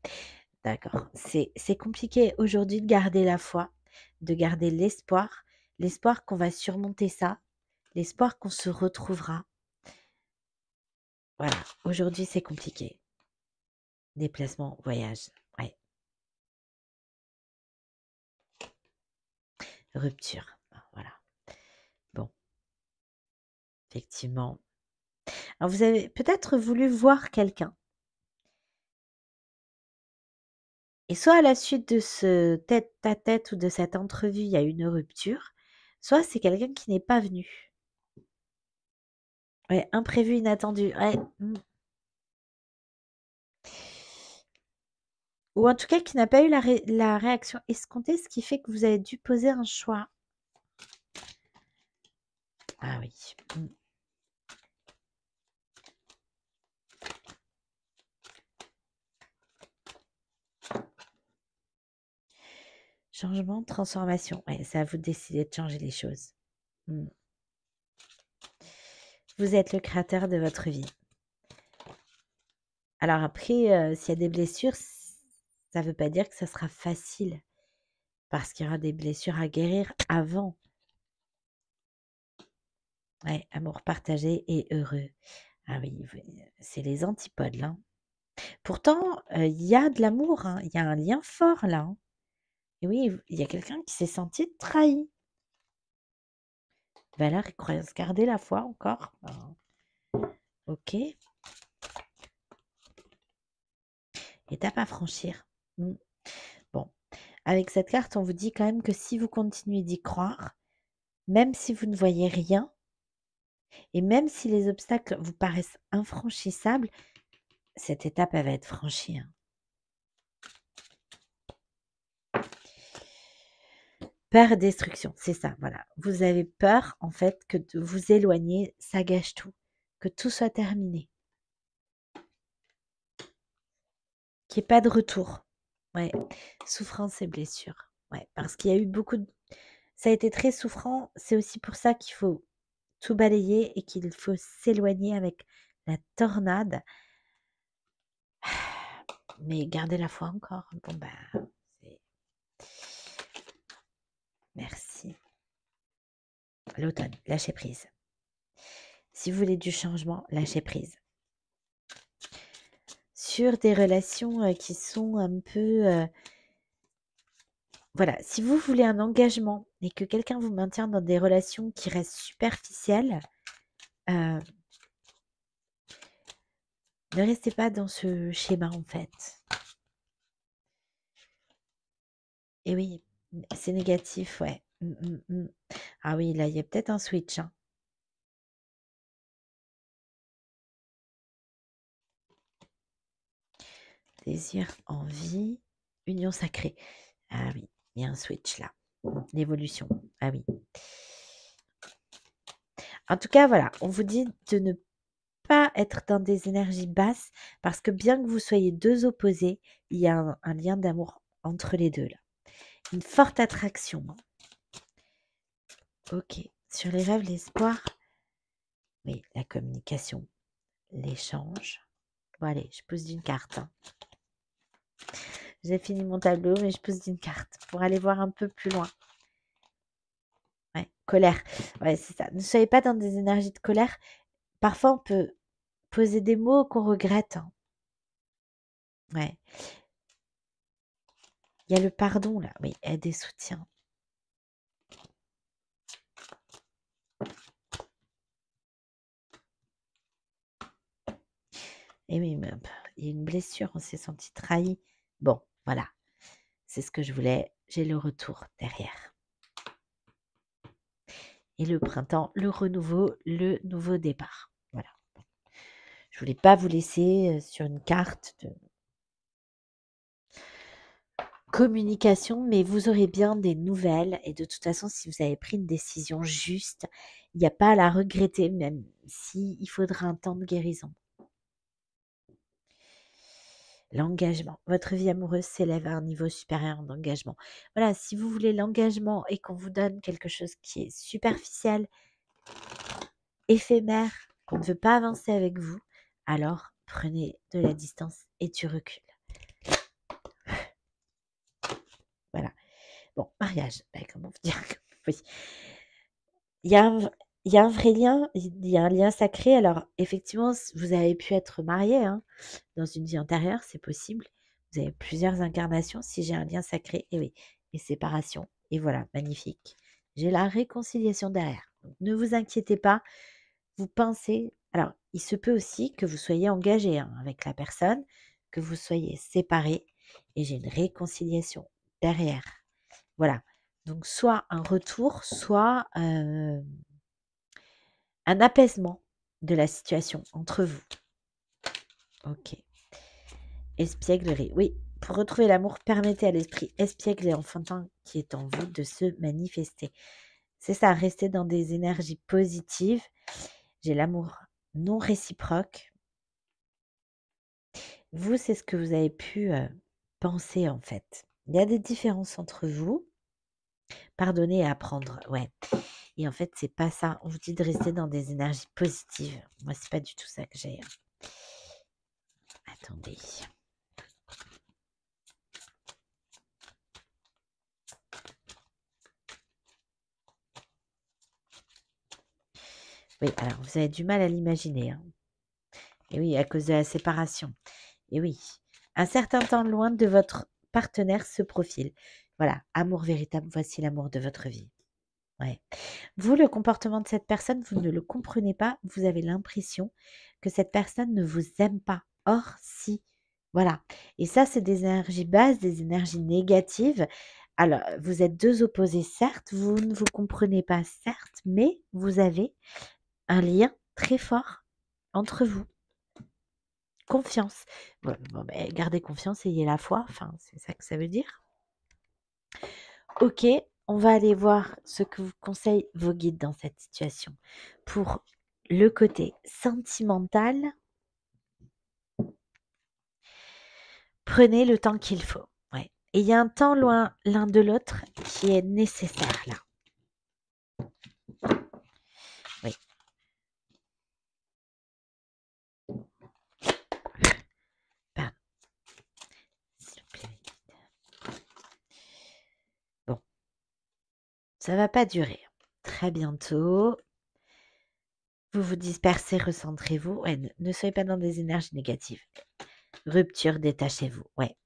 d'accord. C'est compliqué aujourd'hui de garder la foi, de garder l'espoir, l'espoir qu'on va surmonter ça, l'espoir qu'on se retrouvera. Voilà, aujourd'hui c'est compliqué. Déplacement, voyage, ouais. Rupture, voilà. Bon, effectivement. Alors vous avez peut-être voulu voir quelqu'un. Et soit à la suite de ce tête-à-tête ou de cette entrevue, il y a une rupture, soit c'est quelqu'un qui n'est pas venu. Ouais, imprévu, inattendu. Ouais. Ou en tout cas qui n'a pas eu la réaction escomptée, ce qui fait que vous avez dû poser un choix. Ah oui. Changement, transformation. Ouais, c'est à vous de décider de changer les choses. Vous êtes le créateur de votre vie. Alors après, s'il y a des blessures, ça ne veut pas dire que ça sera facile. Parce qu'il y aura des blessures à guérir avant. Ouais, amour partagé et heureux. Ah oui, c'est les antipodes là. Pourtant, il y a de l'amour, hein, il y a un lien fort là. Hein. Et oui, il y a quelqu'un qui s'est senti trahi. Valeurs et croyances, garder la foi encore. Ok. Étape à franchir. Bon, avec cette carte, on vous dit quand même que si vous continuez d'y croire, même si vous ne voyez rien, et même si les obstacles vous paraissent infranchissables, cette étape, elle va être franchie. Hein. Peur et destruction, c'est ça, voilà. Vous avez peur, en fait, que de vous éloigner, ça gâche tout. Que tout soit terminé. Qu'il n'y ait pas de retour. Ouais. Souffrance et blessure. Ouais, parce qu'il y a eu beaucoup de... Ça a été très souffrant. C'est aussi pour ça qu'il faut tout balayer et qu'il faut s'éloigner avec la tornade. Mais garder la foi encore. Bon, bah, c'est... Merci. L'automne, lâchez prise. Si vous voulez du changement, lâchez prise. Sur des relations qui sont un peu... Voilà, si vous voulez un engagement et que quelqu'un vous maintient dans des relations qui restent superficielles, ne restez pas dans ce schéma en fait. Et oui, c'est négatif, ouais. Ah oui, là, il y a peut-être un switch. Hein. Désir, envie, union sacrée. Ah oui, il y a un switch là. L'évolution. Ah oui. En tout cas, voilà, on vous dit de ne pas être dans des énergies basses parce que bien que vous soyez deux opposés, il y a un lien d'amour entre les deux là. Une forte attraction. Ok. Sur les rêves, l'espoir. Oui, la communication, l'échange. Bon allez, je pose d'une carte. Hein. J'ai fini mon tableau, mais je pose d'une carte pour aller voir un peu plus loin. Ouais, colère. Ouais, c'est ça. Ne soyez pas dans des énergies de colère. Parfois, on peut poser des mots qu'on regrette. Hein. Ouais. Il y a le pardon, là. Oui, aide et soutien. Et oui, mais il y a une blessure, on s'est senti trahi. Bon, voilà. C'est ce que je voulais. J'ai le retour derrière. Et le printemps, le renouveau, le nouveau départ. Voilà. Je voulais pas vous laisser sur une carte de... communication, mais vous aurez bien des nouvelles et de toute façon, si vous avez pris une décision juste, il n'y a pas à la regretter, même s'il faudra un temps de guérison. L'engagement. Votre vie amoureuse s'élève à un niveau supérieur d'engagement. Voilà, si vous voulez l'engagement et qu'on vous donne quelque chose qui est superficiel, éphémère, qu'on ne veut pas avancer avec vous, alors prenez de la distance et du recul. Voilà. Bon, mariage. Ben, comment vous dire? Oui. Il y a un vrai lien, il y a un lien sacré. Alors, effectivement, vous avez pu être marié hein, dans une vie antérieure, c'est possible. Vous avez plusieurs incarnations. Si j'ai un lien sacré, et oui, et séparation. Et voilà, magnifique. J'ai la réconciliation derrière. Donc, ne vous inquiétez pas. Vous pensez. Alors, il se peut aussi que vous soyez engagé hein, avec la personne, que vous soyez séparés, et j'ai une réconciliation derrière. Voilà. Donc, soit un retour, soit un apaisement de la situation entre vous. Ok. Espièglerie. Oui, pour retrouver l'amour, permettez à l'esprit espiègle et enfantin qui est en vous de se manifester. C'est ça, rester dans des énergies positives. J'ai l'amour non réciproque. Vous, c'est ce que vous avez pu penser en fait. Il y a des différences entre vous. Pardonner et apprendre, ouais. Et en fait, c'est pas ça. On vous dit de rester dans des énergies positives. Moi, c'est pas du tout ça que j'ai. Attendez. Oui, alors vous avez du mal à l'imaginer. Hein. Et oui, à cause de la séparation. Et oui, un certain temps loin de votre partenaire se profile. Voilà, amour véritable, voici l'amour de votre vie. Ouais. Vous, le comportement de cette personne, vous ne le comprenez pas. Vous avez l'impression que cette personne ne vous aime pas. Or, si. Voilà. Et ça, c'est des énergies basses, des énergies négatives. Alors, vous êtes deux opposés, certes. Vous ne vous comprenez pas, certes. Mais vous avez un lien très fort entre vous. Confiance. Bon, ben, gardez confiance, ayez la foi. Enfin, c'est ça que ça veut dire. Ok, on va aller voir ce que vous conseillent vos guides dans cette situation. Pour le côté sentimental, prenez le temps qu'il faut. Ouais. Et il y a un temps loin l'un de l'autre qui est nécessaire là. Oui. Pardon. S'il vous plaît. Bon, ça va pas durer. Très bientôt. Vous vous dispersez, recentrez-vous. Ouais, ne soyez pas dans des énergies négatives. Rupture, détachez-vous. Ouais.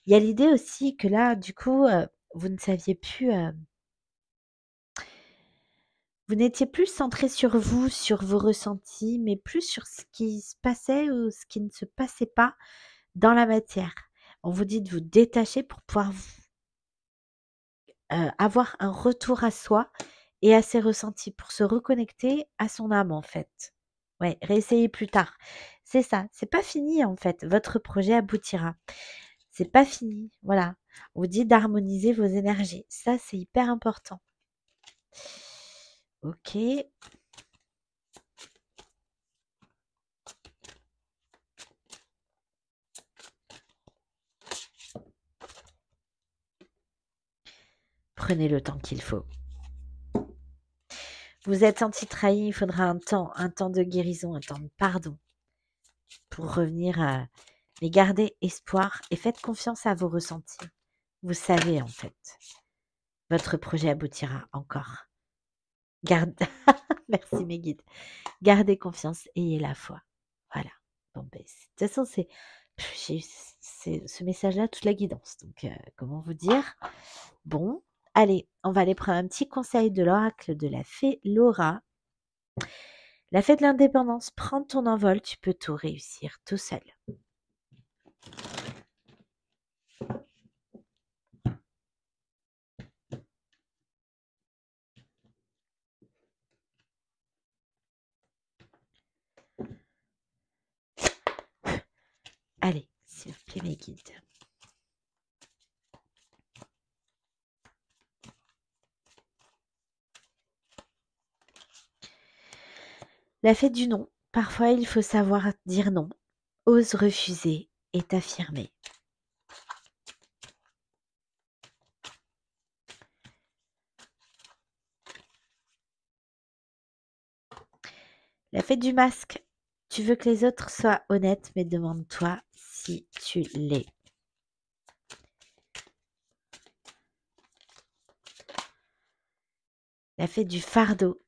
Il y a l'idée aussi que là, du coup, vous ne saviez plus. Vous n'étiez plus centré sur vous, sur vos ressentis, mais plus sur ce qui se passait ou ce qui ne se passait pas dans la matière. On vous dit de vous détacher pour pouvoir avoir un retour à soi et à ses ressentis, pour se reconnecter à son âme en fait. Ouais, réessayez plus tard. C'est ça, c'est pas fini en fait. Votre projet aboutira. C'est pas fini, voilà. On vous dit d'harmoniser vos énergies. Ça, c'est hyper important. Ok. Prenez le temps qu'il faut. Vous êtes senti trahi, il faudra un temps de guérison, un temps de pardon pour revenir à... Mais gardez espoir et faites confiance à vos ressentis. Vous savez en fait, votre projet aboutira encore. Merci mes guides. Gardez confiance, ayez la foi. Voilà. Bon, ben, de toute façon, c'est ce message-là, toute la guidance. Donc, comment vous dire? Bon, allez, on va aller prendre un petit conseil de l'oracle de la fée Laura. La fête de l'indépendance, prends ton envol, tu peux tout réussir tout seul. Allez, s'il vous plaît mes guides. La fée du non. Parfois, il faut savoir dire non. Ose refuser et t'affirmer. La fête du masque. Tu veux que les autres soient honnêtes, mais demande-toi si tu l'es. La fête du fardeau.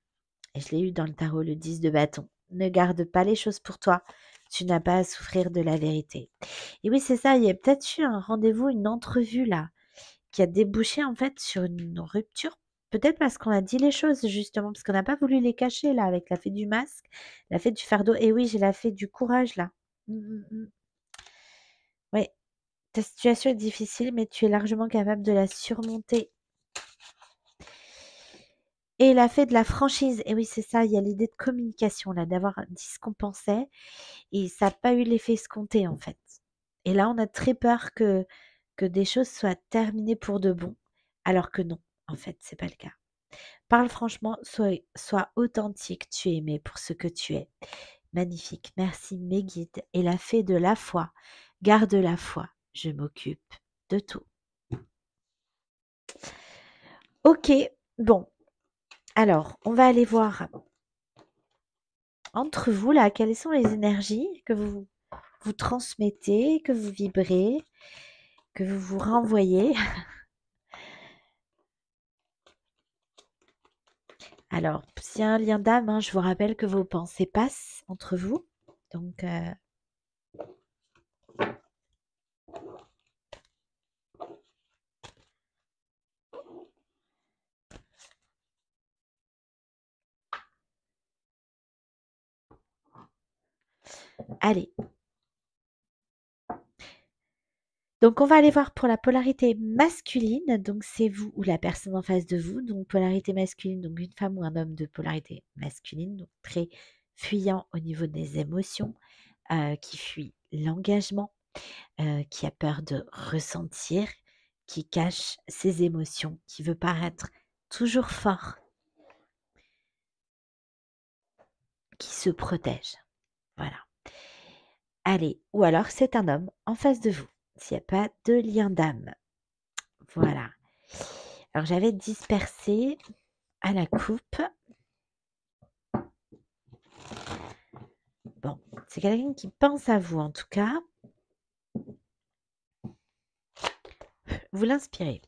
Et je l'ai eu dans le tarot, le 10 de bâton. Ne garde pas les choses pour toi. Tu n'as pas à souffrir de la vérité. Et oui, c'est ça, il y a peut-être eu un rendez-vous, une entrevue là, qui a débouché en fait sur une rupture. Peut-être parce qu'on a dit les choses, justement, parce qu'on n'a pas voulu les cacher là, avec la fée du masque, la fée du fardeau. Et oui, j'ai la fée du courage là. Oui, ta situation est difficile, mais tu es largement capable de la surmonter. Et la fée de la franchise, et oui, c'est ça, il y a l'idée de communication là, d'avoir dit ce qu'on pensait, et ça n'a pas eu l'effet escompté en fait. Et là, on a très peur que des choses soient terminées pour de bon, alors que non, en fait, c'est pas le cas. Parle franchement, sois authentique, tu es aimé pour ce que tu es. Magnifique, merci mes guides. Et la fée de la foi, garde la foi, je m'occupe de tout. Ok, bon, alors, on va aller voir entre vous là, quelles sont les énergies que vous transmettez, que vous vibrez, que vous vous renvoyez. Alors, s'il y a un lien d'âme, hein, je vous rappelle que vos pensées passent entre vous. Donc, allez. Donc, on va aller voir pour la polarité masculine. Donc, c'est vous ou la personne en face de vous. Donc, polarité masculine, donc une femme ou un homme de polarité masculine. Donc, très fuyant au niveau des émotions, qui fuit l'engagement, qui a peur de ressentir, qui cache ses émotions, qui veut paraître toujours fort, qui se protège. Voilà. Allez, ou alors c'est un homme en face de vous, s'il n'y a pas de lien d'âme. Voilà. Alors j'avais dispersé à la coupe. Bon, c'est quelqu'un qui pense à vous en tout cas. Vous l'inspirez.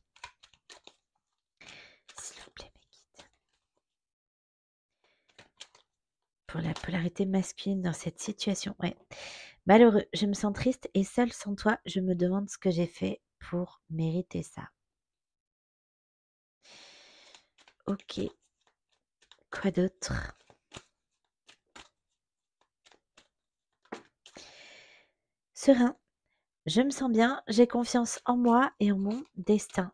S'il vous plaît, mes guides. Pour la polarité masculine dans cette situation, ouais. Malheureux, je me sens triste et seule sans toi, je me demande ce que j'ai fait pour mériter ça. Ok. Quoi d'autre? Serein. Je me sens bien, j'ai confiance en moi et en mon destin.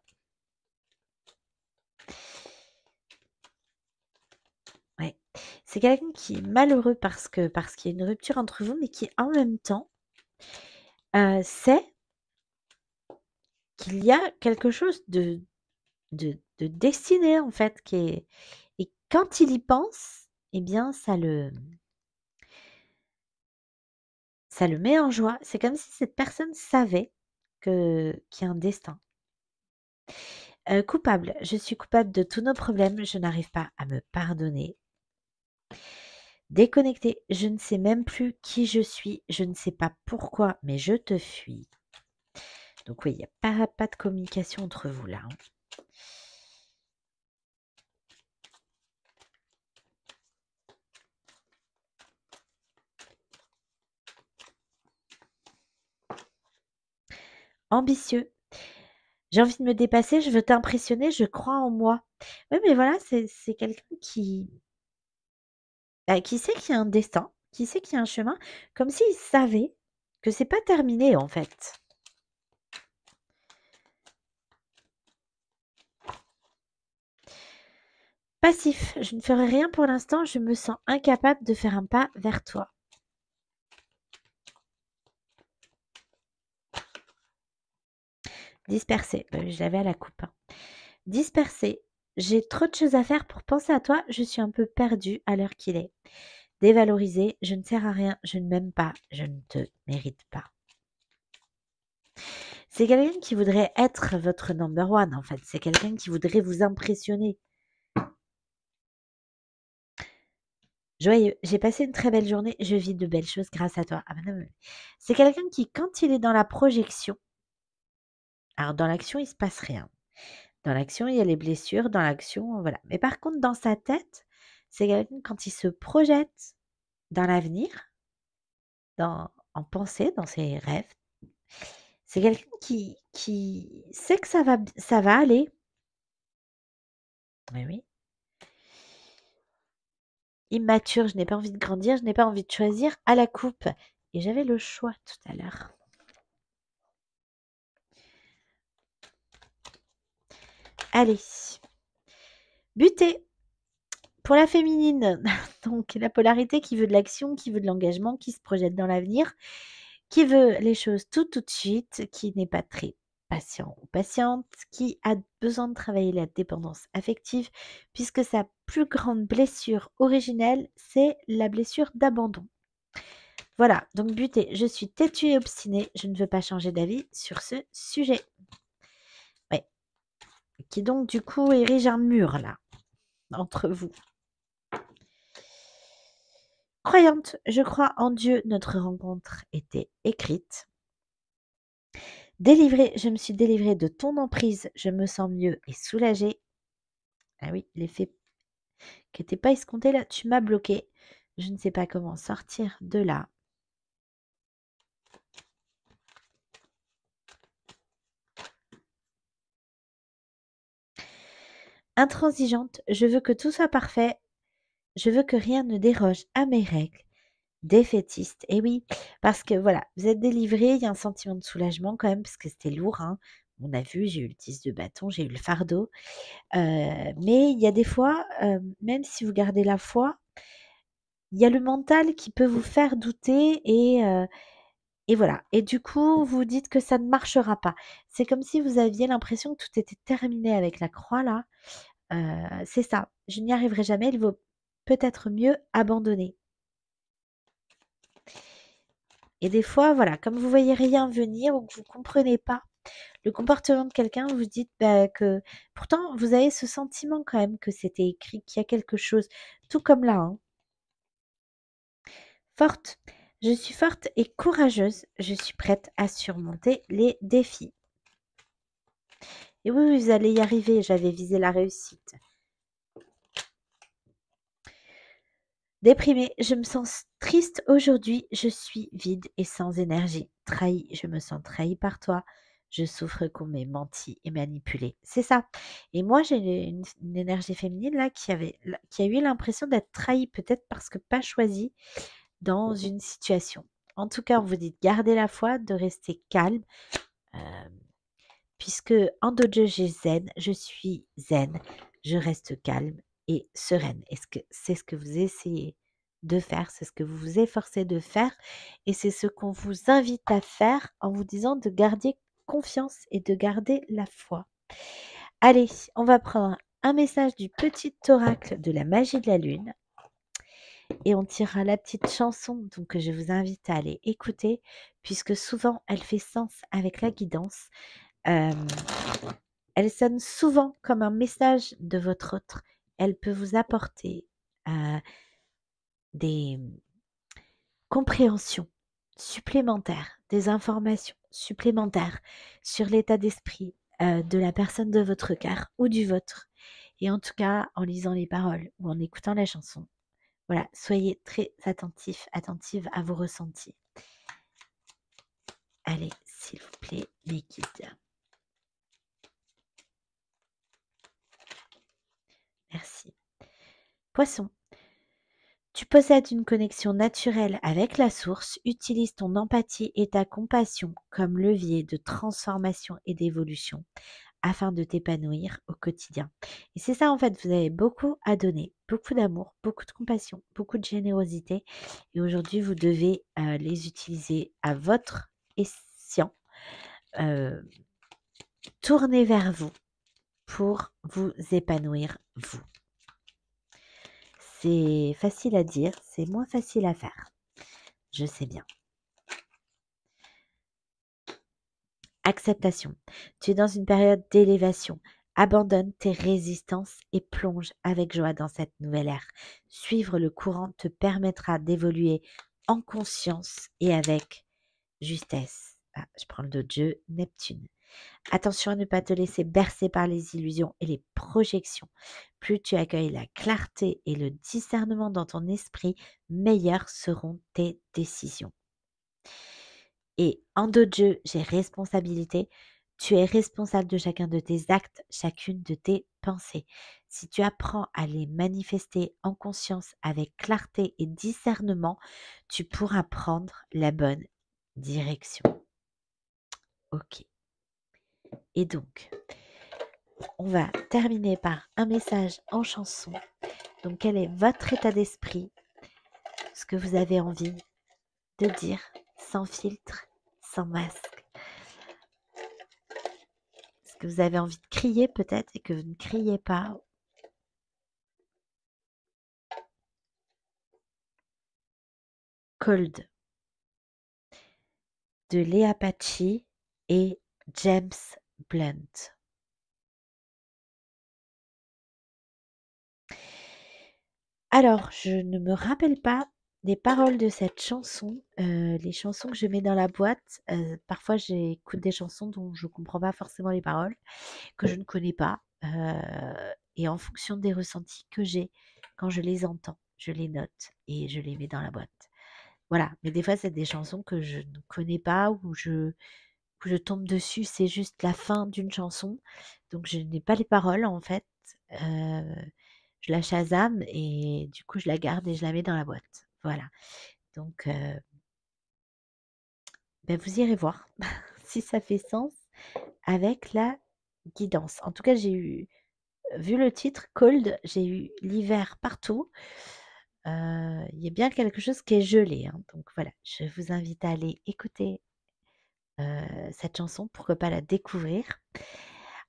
Ouais. C'est quelqu'un qui est malheureux parce qu'il y a une rupture entre vous, mais qui en même temps sait qu'il y a quelque chose de destiné en fait, et quand il y pense, eh bien ça le met en joie. C'est comme si cette personne savait qu'il y a un destin. Coupable. Je suis coupable de tous nos problèmes. Je n'arrive pas à me pardonner. Déconnecté. Je ne sais même plus qui je suis. Je ne sais pas pourquoi, mais je te fuis. Donc oui, il n'y a pas de communication entre vous là. Ambitieux. J'ai envie de me dépasser, je veux t'impressionner, je crois en moi. Oui, mais voilà, c'est quelqu'un qui sait qu'il y a un destin, qui sait qu'il y a un chemin, comme s'il savait que c'est pas terminé en fait. Passif, je ne ferai rien pour l'instant, je me sens incapable de faire un pas vers toi. Dispersé, je l'avais à la coupe. Dispersé, j'ai trop de choses à faire pour penser à toi, je suis un peu perdue à l'heure qu'il est. dévalorisé, je ne sers à rien, je ne m'aime pas, je ne te mérite pas. C'est quelqu'un qui voudrait être votre number one en fait, c'est quelqu'un qui voudrait vous impressionner. Joyeux, j'ai passé une très belle journée, je vis de belles choses grâce à toi. Ah, madame, c'est quelqu'un qui, quand il est dans la projection, alors dans l'action, il se passe rien. Dans l'action, il y a les blessures, dans l'action, voilà. Mais par contre, dans sa tête, c'est quelqu'un quand il se projette dans l'avenir, en pensée, dans ses rêves, c'est quelqu'un qui sait que ça va aller. Mais oui. Immature, je n'ai pas envie de grandir, je n'ai pas envie de choisir à la coupe. Et j'avais le choix tout à l'heure. Allez. Buter. Pour la féminine, donc la polarité qui veut de l'action, qui veut de l'engagement, qui se projette dans l'avenir, qui veut les choses tout de suite, qui n'est pas très patient ou patiente, qui a besoin de travailler la dépendance affective, puisque sa plus grande blessure originelle, c'est la blessure d'abandon. Voilà, donc buté, je suis têtue et obstinée, je ne veux pas changer d'avis sur ce sujet. Ouais. Qui donc du coup érige un mur là, entre vous. Croyante, je crois en Dieu, notre rencontre était écrite. Délivrée, je me suis délivrée de ton emprise, je me sens mieux et soulagée. Ah oui, l'effet qui n'était pas escompté là, tu m'as bloqué. Je ne sais pas comment sortir de là. Intransigeante, je veux que tout soit parfait, je veux que rien ne déroge à mes règles. Défaitiste, et oui, parce que voilà, vous êtes délivré, il y a un sentiment de soulagement quand même, parce que c'était lourd, hein. On a vu, j'ai eu le 10 de bâton, j'ai eu le fardeau. Mais il y a des fois, même si vous gardez la foi, il y a le mental qui peut vous faire douter et voilà. Et du coup, vous dites que ça ne marchera pas. C'est comme si vous aviez l'impression que tout était terminé avec la croix là. C'est ça, je n'y arriverai jamais, il vaut peut-être mieux abandonner. Et des fois, voilà, comme vous voyez rien venir ou que vous comprenez pas le comportement de quelqu'un, vous dites que pourtant vous avez ce sentiment quand même que c'était écrit, qu'il y a quelque chose, tout comme là, hein. Forte, je suis forte et courageuse, je suis prête à surmonter les défis. Et oui, vous allez y arriver, j'avais visé la réussite. Déprimée, je me sens triste aujourd'hui, je suis vide et sans énergie. Trahie, je me sens trahie par toi. Je souffre qu'on m'ait menti et manipulé. C'est ça. Et moi, j'ai une énergie féminine là qui a eu l'impression d'être trahie, peut-être parce que pas choisie dans une situation. En tout cas, on vous dit de garder la foi, de rester calme, puisque en dojo j'ai zen, je suis zen, je reste calme et sereine. Est-ce que c'est ce que vous essayez de faire, c'est ce que vous vous efforcez de faire et c'est ce qu'on vous invite à faire en vous disant de garder confiance et de garder la foi. Allez, on va prendre un message du petit oracle de la magie de la lune et on tirera la petite chanson donc que je vous invite à aller écouter puisque souvent elle fait sens avec la guidance. Elle sonne souvent comme un message de votre autre. Elle peut vous apporter des compréhensions supplémentaires, des informations supplémentaires sur l'état d'esprit de la personne de votre cœur ou du vôtre. Et en tout cas, en lisant les paroles ou en écoutant la chanson, voilà, soyez très attentifs, attentives à vos ressentis. Allez, s'il vous plaît, mes guides. Merci. Poisson. Tu possèdes une connexion naturelle avec la source, utilise ton empathie et ta compassion comme levier de transformation et d'évolution afin de t'épanouir au quotidien. Et c'est ça en fait, vous avez beaucoup à donner, beaucoup d'amour, beaucoup de compassion, beaucoup de générosité et aujourd'hui vous devez les utiliser à votre escient, tourner vers vous pour vous épanouir vous. C'est facile à dire, c'est moins facile à faire. Je sais bien. Acceptation. Tu es dans une période d'élévation. Abandonne tes résistances et plonge avec joie dans cette nouvelle ère. Suivre le courant te permettra d'évoluer en conscience et avec justesse. Ah, je prends le dos de jeu, Neptune. Attention à ne pas te laisser bercer par les illusions et les projections. Plus tu accueilles la clarté et le discernement dans ton esprit, meilleures seront tes décisions. Et en dos de jeu, j'ai responsabilité. Tu es responsable de chacun de tes actes, chacune de tes pensées. Si tu apprends à les manifester en conscience avec clarté et discernement, tu pourras prendre la bonne direction. Ok. Et donc, on va terminer par un message en chanson. Donc, quel est votre état d'esprit? Ce que vous avez envie de dire sans filtre, sans masque? Ce que vous avez envie de crier peut-être et que vous ne criez pas? Cold de Léa Pachi et James Blunt. Alors, je ne me rappelle pas des paroles de cette chanson. Les chansons que je mets dans la boîte, parfois j'écoute des chansons dont je ne comprends pas forcément les paroles, que je ne connais pas. Et en fonction des ressentis que j'ai quand je les entends, je les note et je les mets dans la boîte. Voilà, mais des fois, c'est des chansons que je ne connais pas ou je tombe dessus, c'est juste la fin d'une chanson, donc je n'ai pas les paroles en fait. Je la Shazam et du coup, je la garde et je la mets dans la boîte. Voilà, donc vous irez voir si ça fait sens avec la guidance. En tout cas, j'ai eu vu le titre Cold, j'ai eu l'hiver partout. Il y a bien quelque chose qui est gelé, hein, donc voilà, je vous invite à aller écouter cette chanson, pourquoi pas la découvrir.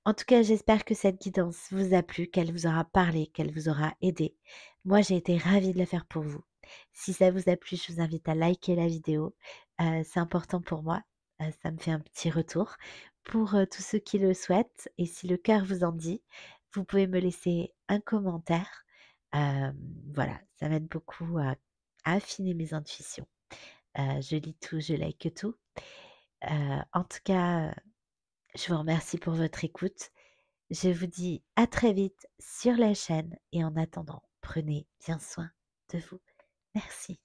En tout cas, j'espère que cette guidance vous a plu, qu'elle vous aura parlé, qu'elle vous aura aidé. Moi, j'ai été ravie de la faire pour vous. Si ça vous a plu, je vous invite à liker la vidéo. C'est important pour moi. Ça me fait un petit retour. Pour tous ceux qui le souhaitent, et si le cœur vous en dit, vous pouvez me laisser un commentaire. Voilà, ça m'aide beaucoup à affiner mes intuitions. Je lis tout, je like tout. En tout cas, je vous remercie pour votre écoute. Je vous dis à très vite sur la chaîne et en attendant, prenez bien soin de vous. Merci.